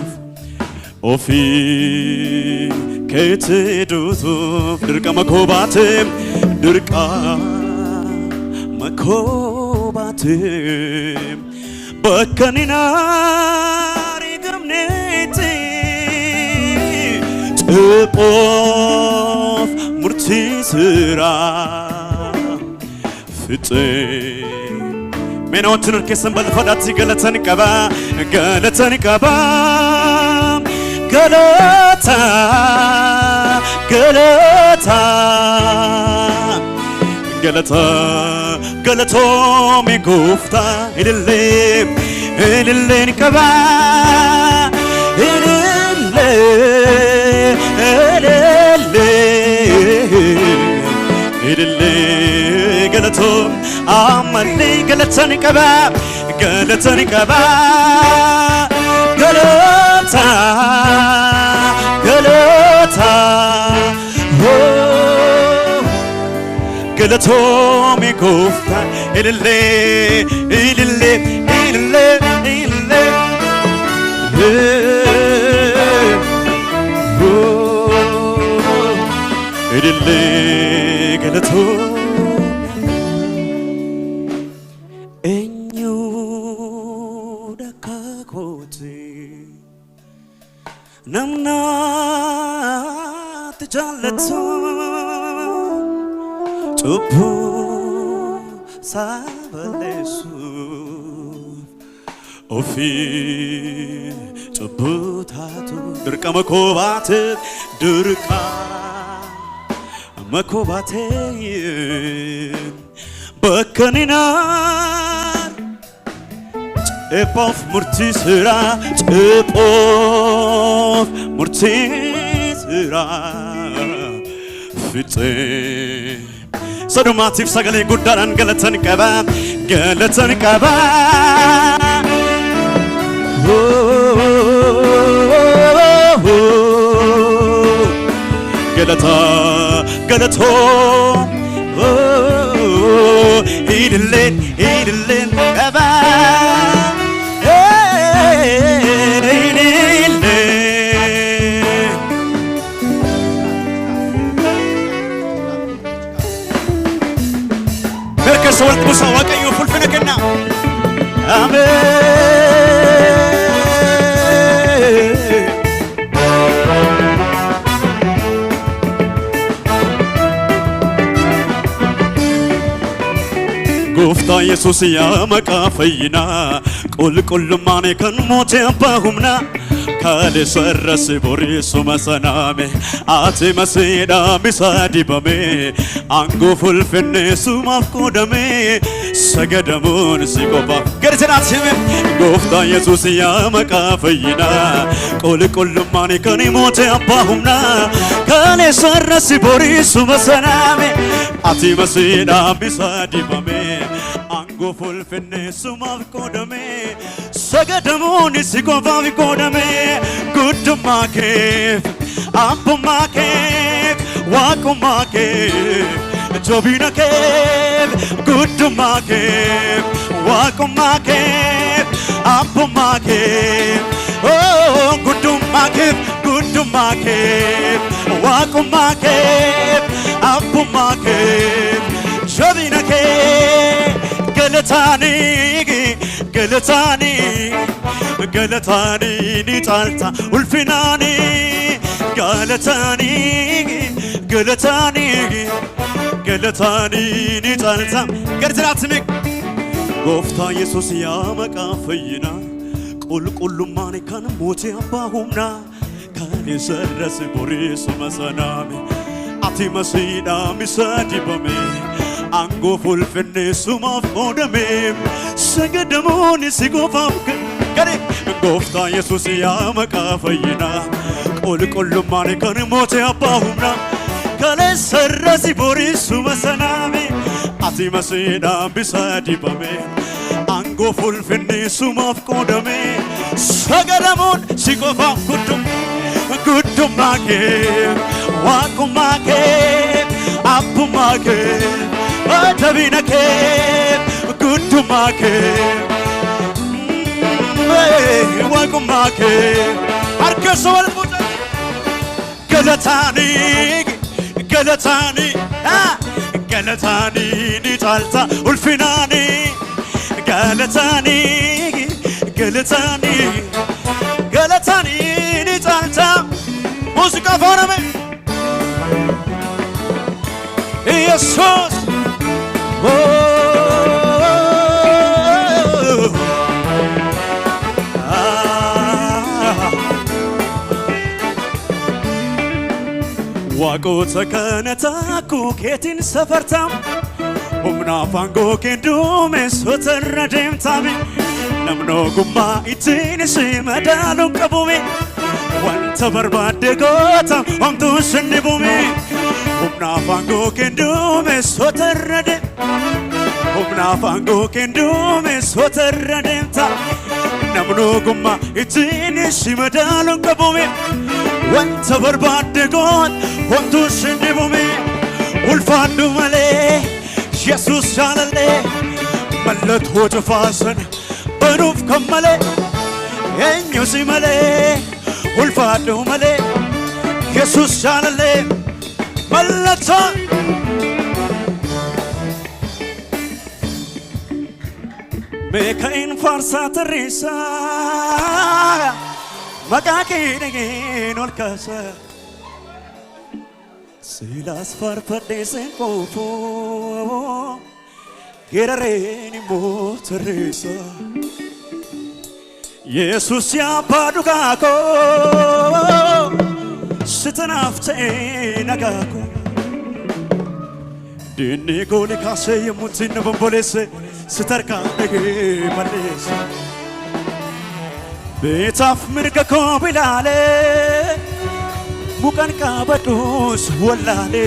ofii keetii duutuuf dirqama koo baatee bakka ani hin argamnetti Ciphoof murtiisira fixee Mena wanti nur keessan balfadhaatti galatan qaba galatoomi gooftaa ililleen qaba ilillee galatoom ammallee galatan qaba galatoomi gooftaa ilillee galatoom eenyudha akka kootti namni jaallatu cubbuu saballeessuuf ofii cubbuu taatu dirqama koo baatee bakka ani hin Ciphoof murtiisira fixee sadumaatiif sagalee guddaadhaan galatan qaba galatoo ililleen qaba Merkasa wal busa waaqayyo fulfina kenna Gooftaa Yesuus yaa maqaa fayyinaa qulqullummaan kan mootii abbaa humnaa kaleessa irras boriisuma sanaame ati masiidhaam isaa dibame aangoo fulfinnee sumaaf qoodame sagadamuun si qofaaf gartinaatti hime Gooftaa Yesuus yaa maqaa fayyinaa qulqullummaan kan mootii abbaa humnaa kaleessa irras boriisuma sanaame ati masiidhaam isaa dibame aangoo fulfinnee sumaaf qoodame sagadamuun si qofaaf qoodame guddummaa keef abbummaa keef waaqummaa keef jabina keef guddummaa keef waaqummaa keef abbummaa keef guddummaa keef waaqummaa keef abbummaa keef jabina keef galataanii ni caalta ulfinaanii galataanii ni caalta gartiraatti Gooftaa Yesuus yaa maqaa fayyinaa qulqullummaan kan mootii abbaa humnaa kan isarras boriisuma sanaame ati masiidhaa misa dibame aangoo fulfinneessumaaf qoodame sagadamuun si qofaaf gare Gooftaa Yesuus yaa maqaa fayyinaa qulqullummaan kan mootii abbaa humnaa kan isarras boriisuma sanaame ati masiidhaa misa dibame aangoo fulfinneessumaaf qoodame sagadamuun si qofaaf guddummaa kee waaqummaa kee abbummaa kee jabina kee guddummaa kee waaqummaa kee harkisa wal fuudhan galataanii ni caalta ulfinaanii galatanii ni caalta muuziqaa faaname Yesuus waaqota kanata akkuu keetiin safartam humna aangoo kee duumessota irra deemtame namni ogummaa ittiin si madaaluun qabume wanta barbaadde goota homtuu sin dhibume humna aangoo kee duumessota irra humna aangoo kee duumessota irra deemta namni ogummaa ittiin si madaaluun qabume wanta barbaadde goota homtuu sin dhibume ulfaadhu malee Yesuus jaalallee mallattoo jafaasan banuuf kan malee eenyu si malee ulfaadhu malee Yesuus jaalallee mallattoo meeka'in faarsaa tarreessaa maqaa kee dhageen ol kaasaa Silas farfadhe sen kofo gerareni motoresa Jesus ya padugako sitanafte nagako Dini goli kase yemutin bombolese sitarka nege malese Betaf mirga ko bilale Bukan kabatus walale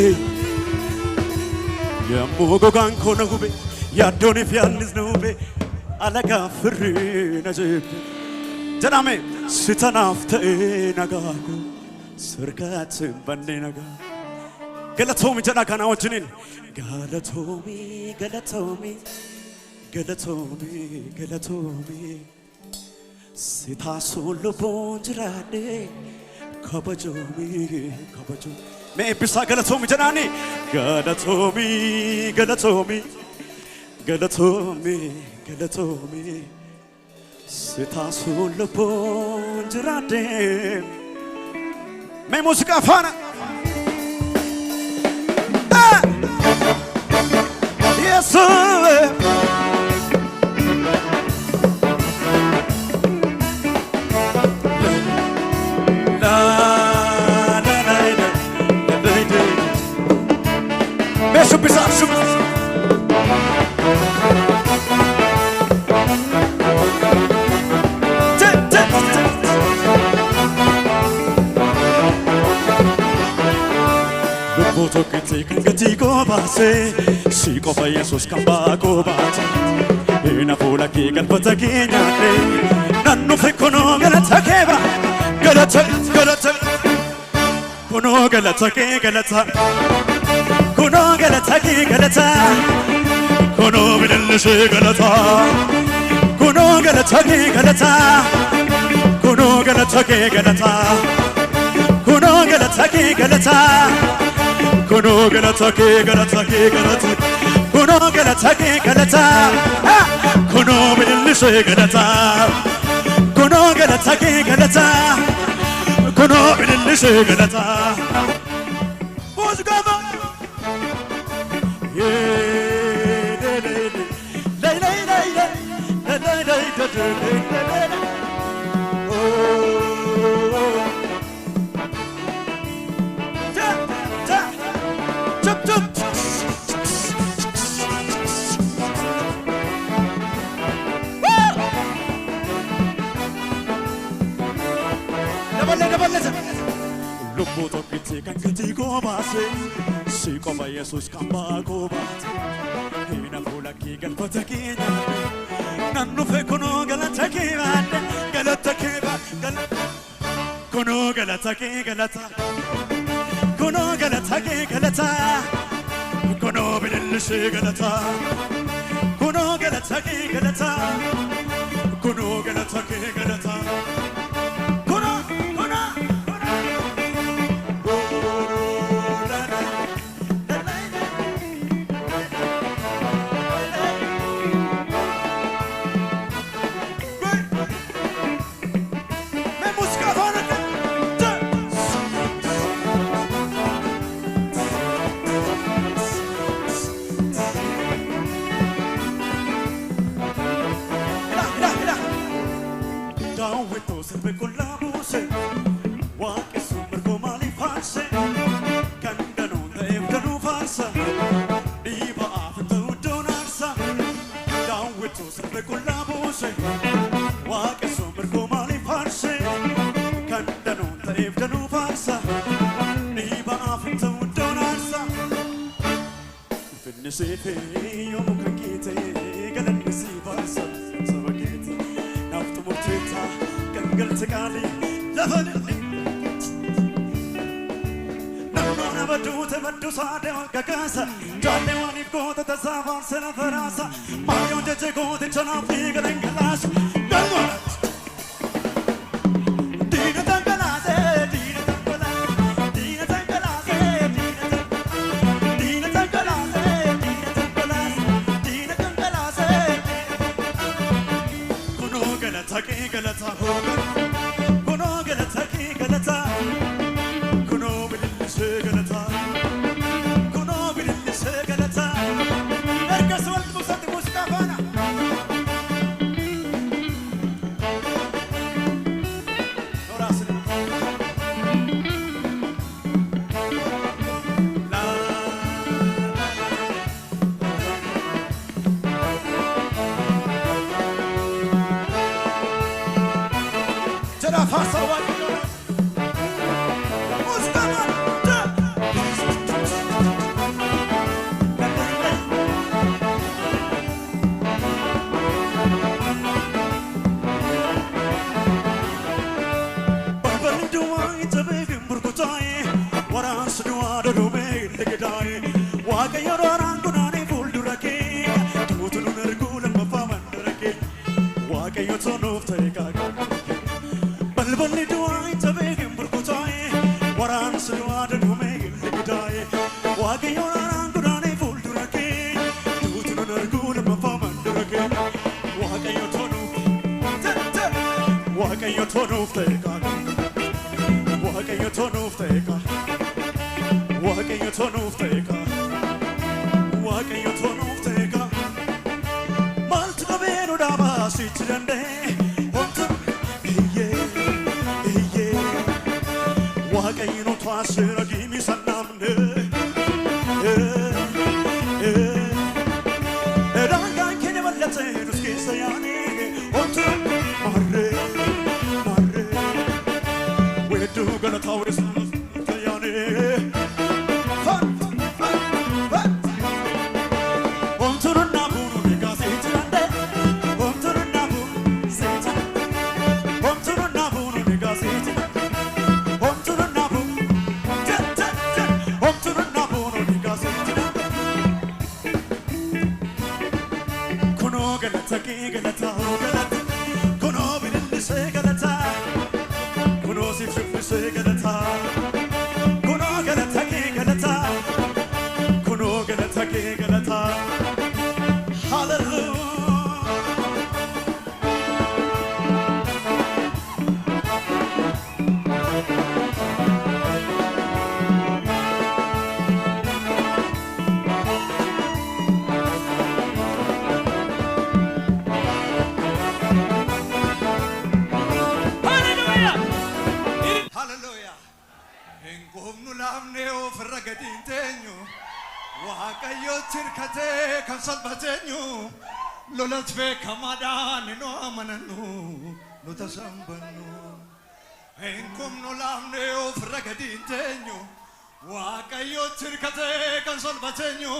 Ya mogogan kona hube Ya doni fianis nube Alaga firri najib Janame sitanafte nagaku Sirkat bande naga Galatomi jana kana wajinin Galatomi Sita solo bonjrade Kabajomi Me bisa galatomi janani Galatomi Sita solo bonjrade Me musica fana Yes Boto kiti kangati ko base si ko fa Yesus kamba ko bate ina pula ki galpata ki nyate nannu fe kono galata keba galata kono galata ke galata kono galata ki galata kono bidel se galata kono galata ki galata kono galata ke galata kono galata ki galata Kono galata ke galata Kono galata ke galata Kono bidilise galata Kono galata ke galata Kono bidilise galata Muzikama Yeah Lubbuu tokkitti kan gatii koo baase si qofa Yesuus kan baakoo baate hiina fuula kee galfata kee nyaate nan dhufe kunoo galata kee baadhe galata kee baadhe kunoo galata kee galata kunoo galata kee galata kunoo bilillisee galata kunoo galata kee galata kunoo galata kee galata kunoo kunoo Sipe yo muka kite galan misibarsa sabagete naftu murtita gangal tekali lafan namna badu te badu sade gagasa jane wani kota tasavan sena farasa mayo jeje kota chana figa dengalas galmora dina tangalase dina galata kuno galata ki galata kuno bililise galata kuno bililise galata erkas wal musat mustafana orasin la farsa wa Mustafa Barbarin duwa ita begin burkutai waran suwa da rume legedai waga yaran gunani fuldurake tutun nergulan mafaman rake waga yotono tayga Balballi duwai tabegin burkutai waran suwa da rume legedai waga yaran gunani fuldurake tutun nergulan mafaman rake waga yotono tayga waga yotono tayga waga yotono tayga waga yotono tayga maltu da benu da basi chande ontu iye iye waga yino twasera gimi sanamne ranga kene vallate nuske sayane ontu marre marre wedu gonna tawis sayane tirkate kan salbatenyu lolat fe kamadan no amananu no tasambanu enkum no lamne of ragadintenyu waaqayyo tirkate kan salbatenyu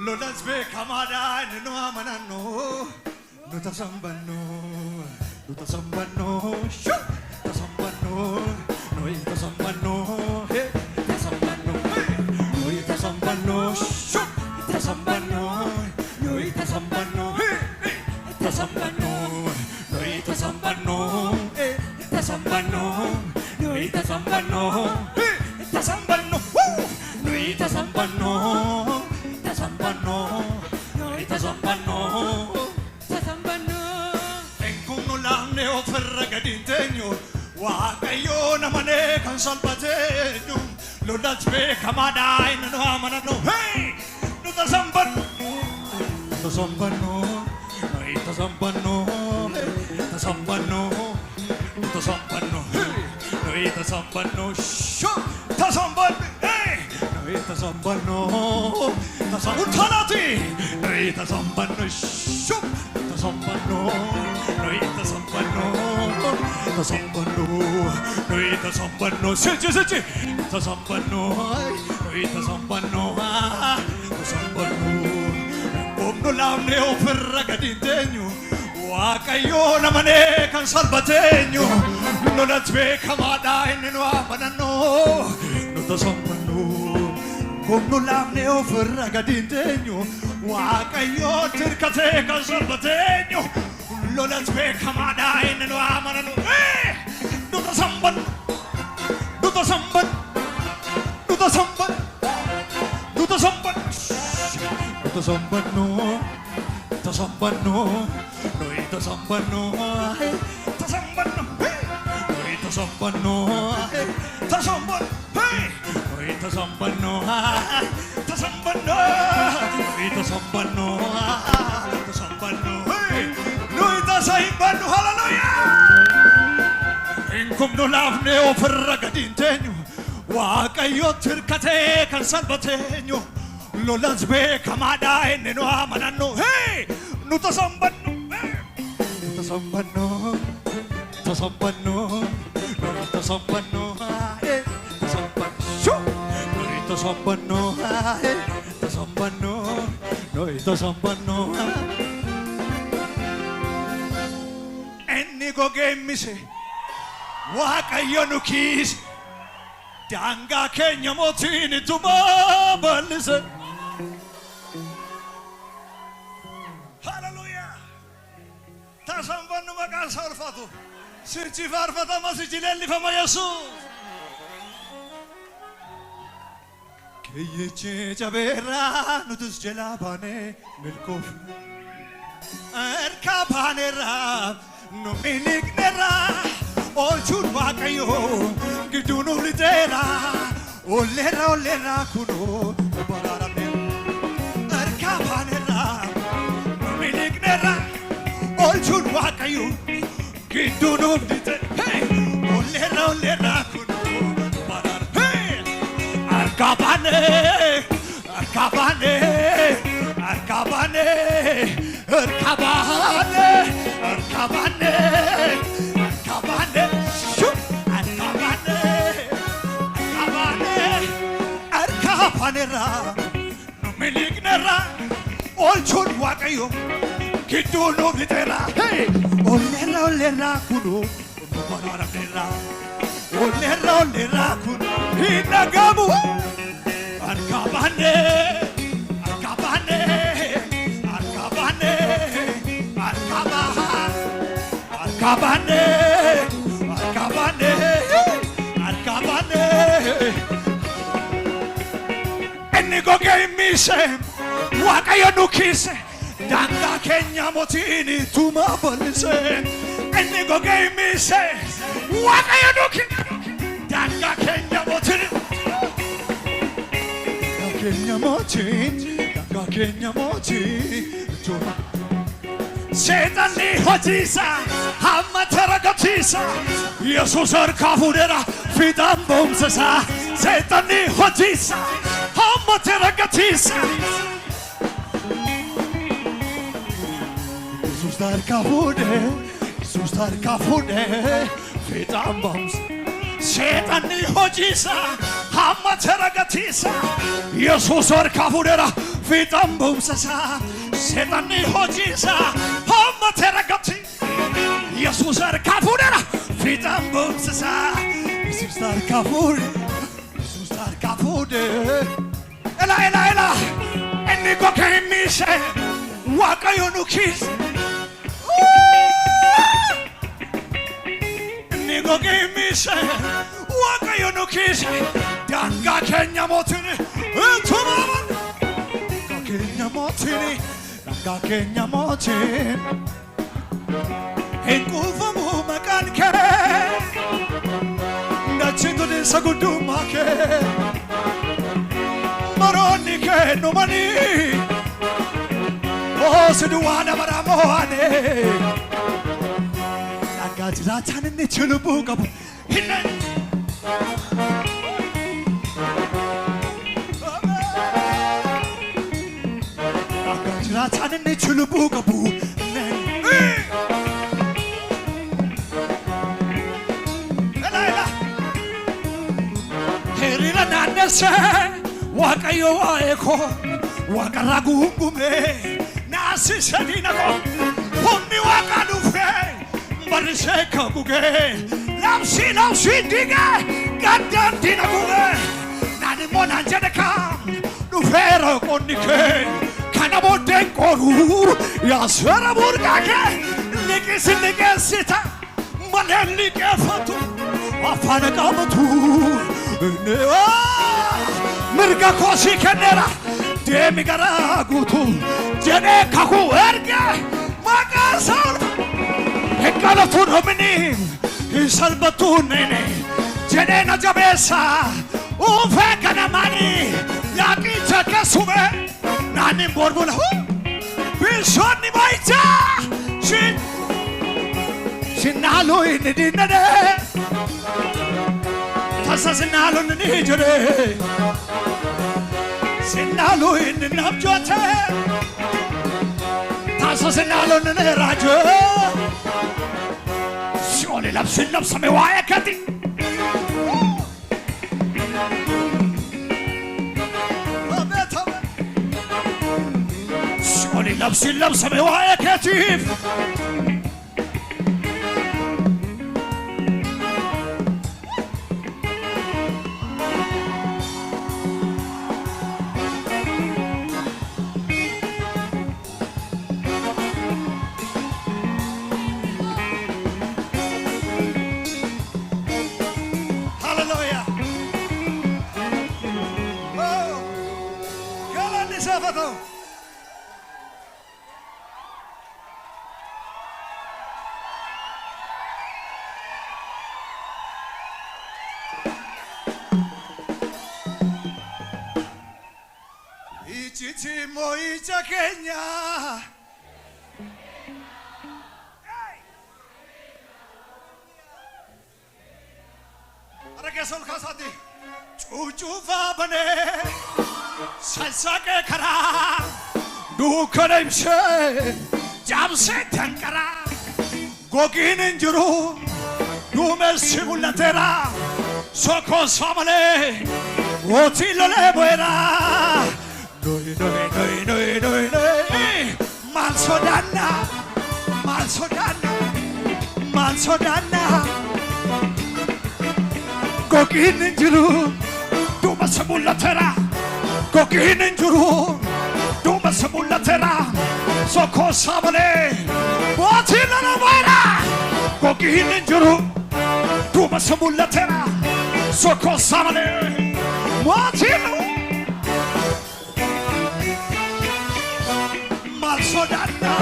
lolat fe kamadan no amananu no tasambanu shu tasambanu no tasambanu he tasambanu no tasambanu shu tasambanu no tasambanu he tasambanu no tasambanu he tasambanu no tasambanu he tasambanu no tasambanu tasambanu no tasambanu ne offerra gadintenyo waaqayyo namane kan salbatenyo lolat be kamada in no amanano hey no tasambano tasambano tasambano tasambano tasambano sho tasambano hey tasambano tasamuthanati tasambano sho tasambano tasambano sechi tasambano tasambano omno lamne offerra gadintenyu waaqayyo namane kan salbatenyu no latbe kamada inno amanano no tasambano omno lamne offerra gadintenyu waaqayyo tirkate kan salbatenyu lolat be kamada in no amananu do the samban do the samban do the samban do the samban do the samban no the samban no no the samban no the samban no the samban no the samban hey the samban no the samban no the samban no the samban no Saibanu hallelujah inkum no lavne offerra gadintenyu waaqayyo tirkate kan salbatenyu lolat be kamada enno amanano hey nu tasambanu tasambanu tasambanu tasambanu hey tasambanu tasambanu tasambanu no tasambanu go game se waaqayyo nu kiis danga kenya motin tuma balse hallelujah tasambanu maga sarfatu sirchi farfata masijileli fama yesus keyeche jabera nutus jelabane milkof erkabanera no milik nera olchun waaqayyo gidunu litera olera kuno bararame erkabanera no milik nera olchun waaqayyo gidunu litera hey olera kuno bararame erkabane erkabanera no melignera olchun waaqayyo gidunu litera hey olera kuno bararame olera kuno hinagamu erkabane eni go game mise waaqayyo nu kise danga kenya motini tuma balse eni go game mise waaqayyo nu kise danga kenya motini kenya motini Setani hotisa hamma taragatisa Jesus arkafudera fidan bomsesa Setani hotisa hamma taragatisa Yesus harkaa fuudhee Yesus harkaa fuudhee fiixaan ba'umsa seexanni hojiisa hamma taragatiisa Yesus harkaa fuudheera fiixaan ba'umsa isaa seexanni hojiisa hamma taragatiisa Yesus harkaa fuudheera fiixaan ba'umsa isaa Yesus harkaa fuudhee Yesus harkaa fuudhee ela inni gogaa hin miise Waaqayyo nu kiise inni gogaa hin miise Waaqayyo nu kiise daangaa keenya mootiin tumaaman daangaa keenya mootiin hin quufamu maqaan kee dachiin tudiinsa guddummaa kee maroonni kennumanii siduwaana baramoane daangaa jiraataan inni lubbuu qabu hinne daangaa jiraataan inni lubbuu qabu hinne ela hiriira naannesse Waaqayyo waa'ee koo waaqarraa guungumee Sisadina ko humni waaqa dhufe barisee kabuge lamsi dige gaddan dina buge nani mona jedeka dhufeera qonni kee kana boodeen qoru yaasera burqake liqisita malee liqeeffatu afaan qaamatu mirga koosii kenneera deemi garaa guutuu jedhee kakuu erge maqaa isaa eeggalatu dhoomini hin salphatu nene jedhee na jabeessa uffee kana maali yaaqicha keessume naannin borbula bishoonni baay'ichaa sinnaaluu inni dinnane tasa sinnaaluu inni jedhee Sinalo in the Nabjote Tasa Sinalo in the Rajo Surely love sin love some wire cutting Surely love sin love some wire cutting Ichitimo icha Kenya Arake sol khasati chuchuva bane salsake khara dukhane imse jamse thankara gogin injuru dume simulatera soko samale oti lole boera no Malsodana Gogin injuru Duma samulatera Gogin injuru Duma samulatera Soko sabale Botila na vaira Gogin injuru Duma samulatera Soko sabale Botila Malsodana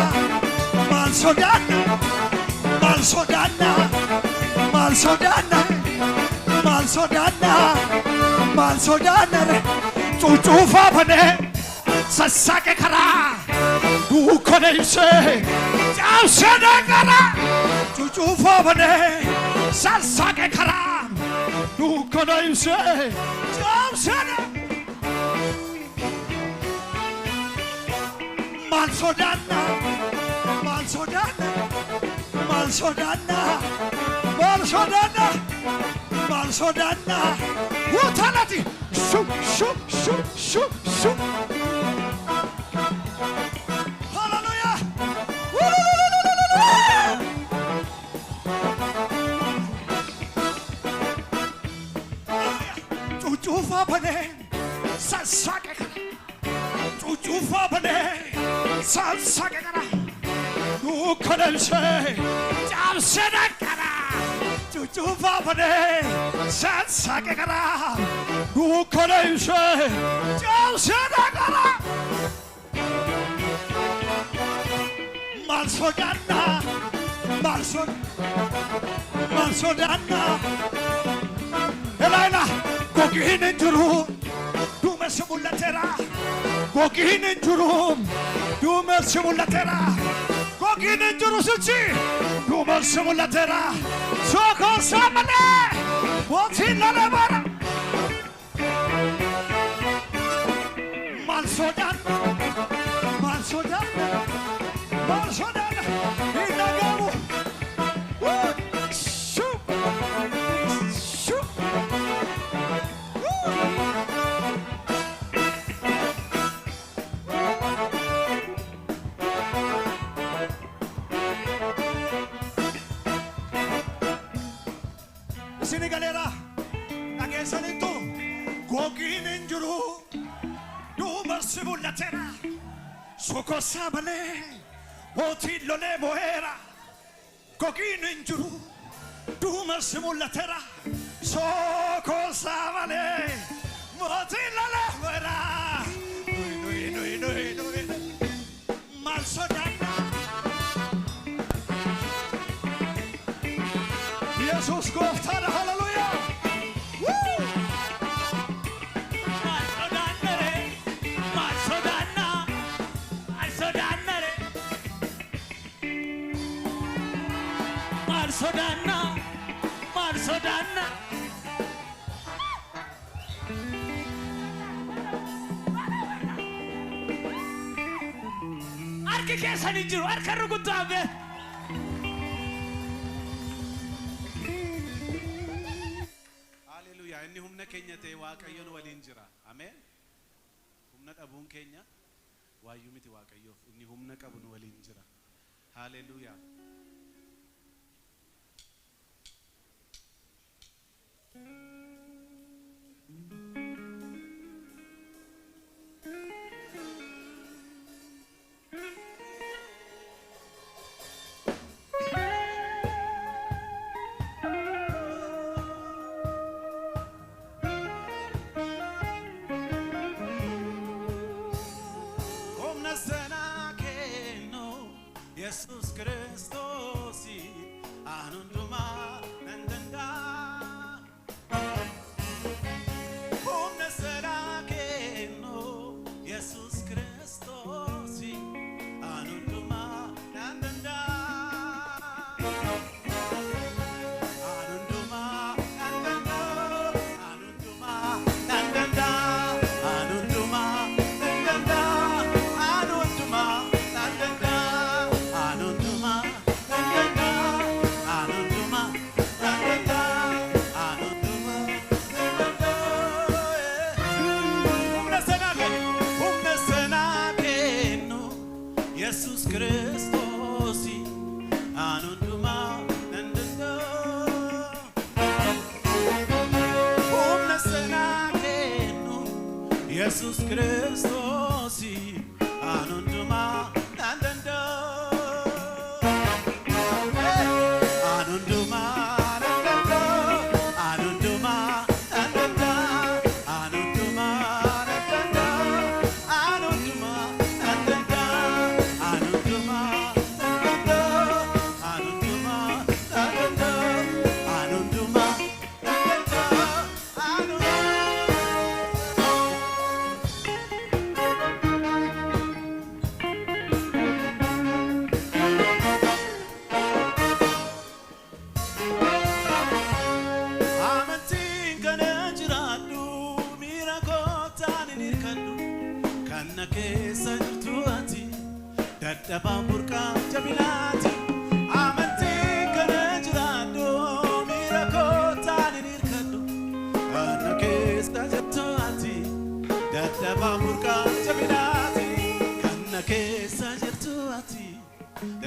Chuchufa bane Sasake kara Dukhane imse jamse kara Chuchufa bane Sasake kara Dukhane imse jamse Malsodana Malsodana, Malsodana, Malsodana, Malsodana. Wutanati, shoo, shoo, shoo, shoo, shoo. Hallelujah. Chuchufa bane, sasake kana. Chuchufa bane, sasake kana. Nukadelche, jamsena kana. Chuchufa bane, sasake kana. Nukadelche, jamsena kana. Malsodana, Malsodana. Elena, gogihin injuru, dume simulatera. Gogihin injuru, dume simulatera. Gogihin injuru suci, dume simulatera. Soko samane, botina lebara. Malsodana, Malsodana, Malsodana. Inagamu, shoot, shoot. Sini galera, nageesanitu gogiin injuru, duumarsi mul'atera, sokosaa malee, mootiin lolee mo'eera. Gogiin injuru, duumarsi mul'atera, sokosaa malee, mootiin lolee mo'eera. Nui. Malsodana. Jesus gooftaan hallelujah. Woo! Malsodana. Arki keessa ni jiru, harka rukutaabe. Hallelujah. Inni humna keenya ta'e Waaqayyoon waliin jira. Ameen. Humna dhabuun keenya waayyuu miti Waaqayyoof. Inni humna qabu nu waliin jira. Hallelujah. Jesus Christos, anunduma nandanda. Come sarà che no, Jesus Christos, anunduma nandanda. Anunduma nandanda, anunduma nandanda, anunduma nandanda, anunduma nandanda. Anunduma,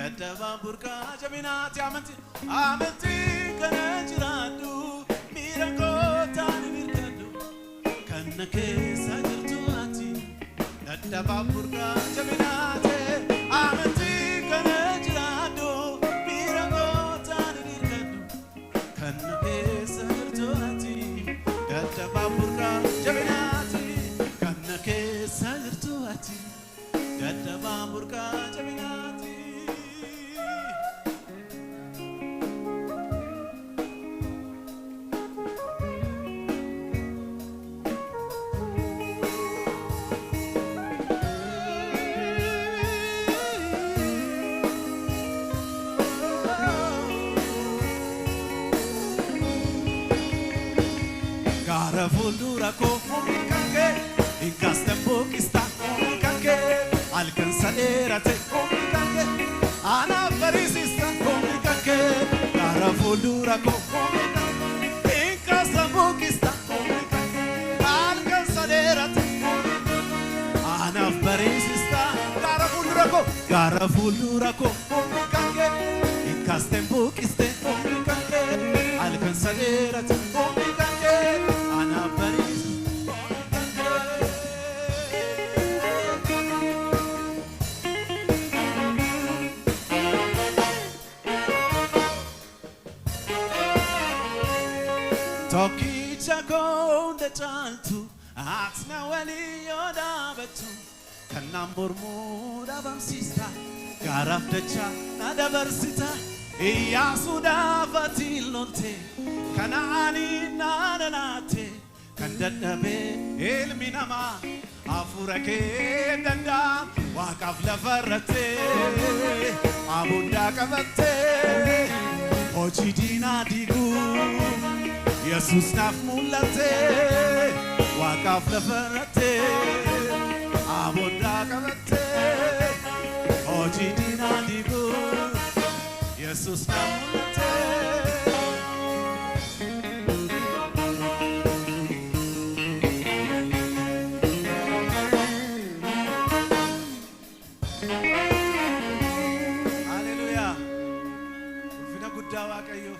Dadaba burka jabinati amanti kana jiradu mirakota nirkadu kanna keessa jirtu ati dadaba burka jabinati amanti kana jiradu mirakota nirkadu kanna keessa jirtu ati dadaba burka jabinati kanna keessa jirtu ati dadaba burka jabinati Gara fuldura ko kanke inkasta pokista kanke alcanza erate kanke ana parisista kanke gara fuldura ko inkasta pokista kanke alcanza erate ana parisista gara fuldura ko kanke inkasta pokista kanke alcanza erate Toki chako de chantu atsna wali yoda betu kanambur muda bamsista garaf decha nada versita iya suda fatilonte kanani nananate kandadabe ilminama afurake danda waqaf lafarate abunda kabate ojidina digu Jesus naf mulate waqaf lafarate abunda kabate ojidina digu Jesus naf mulate Hallelujah. Ufina gudda waaqayyo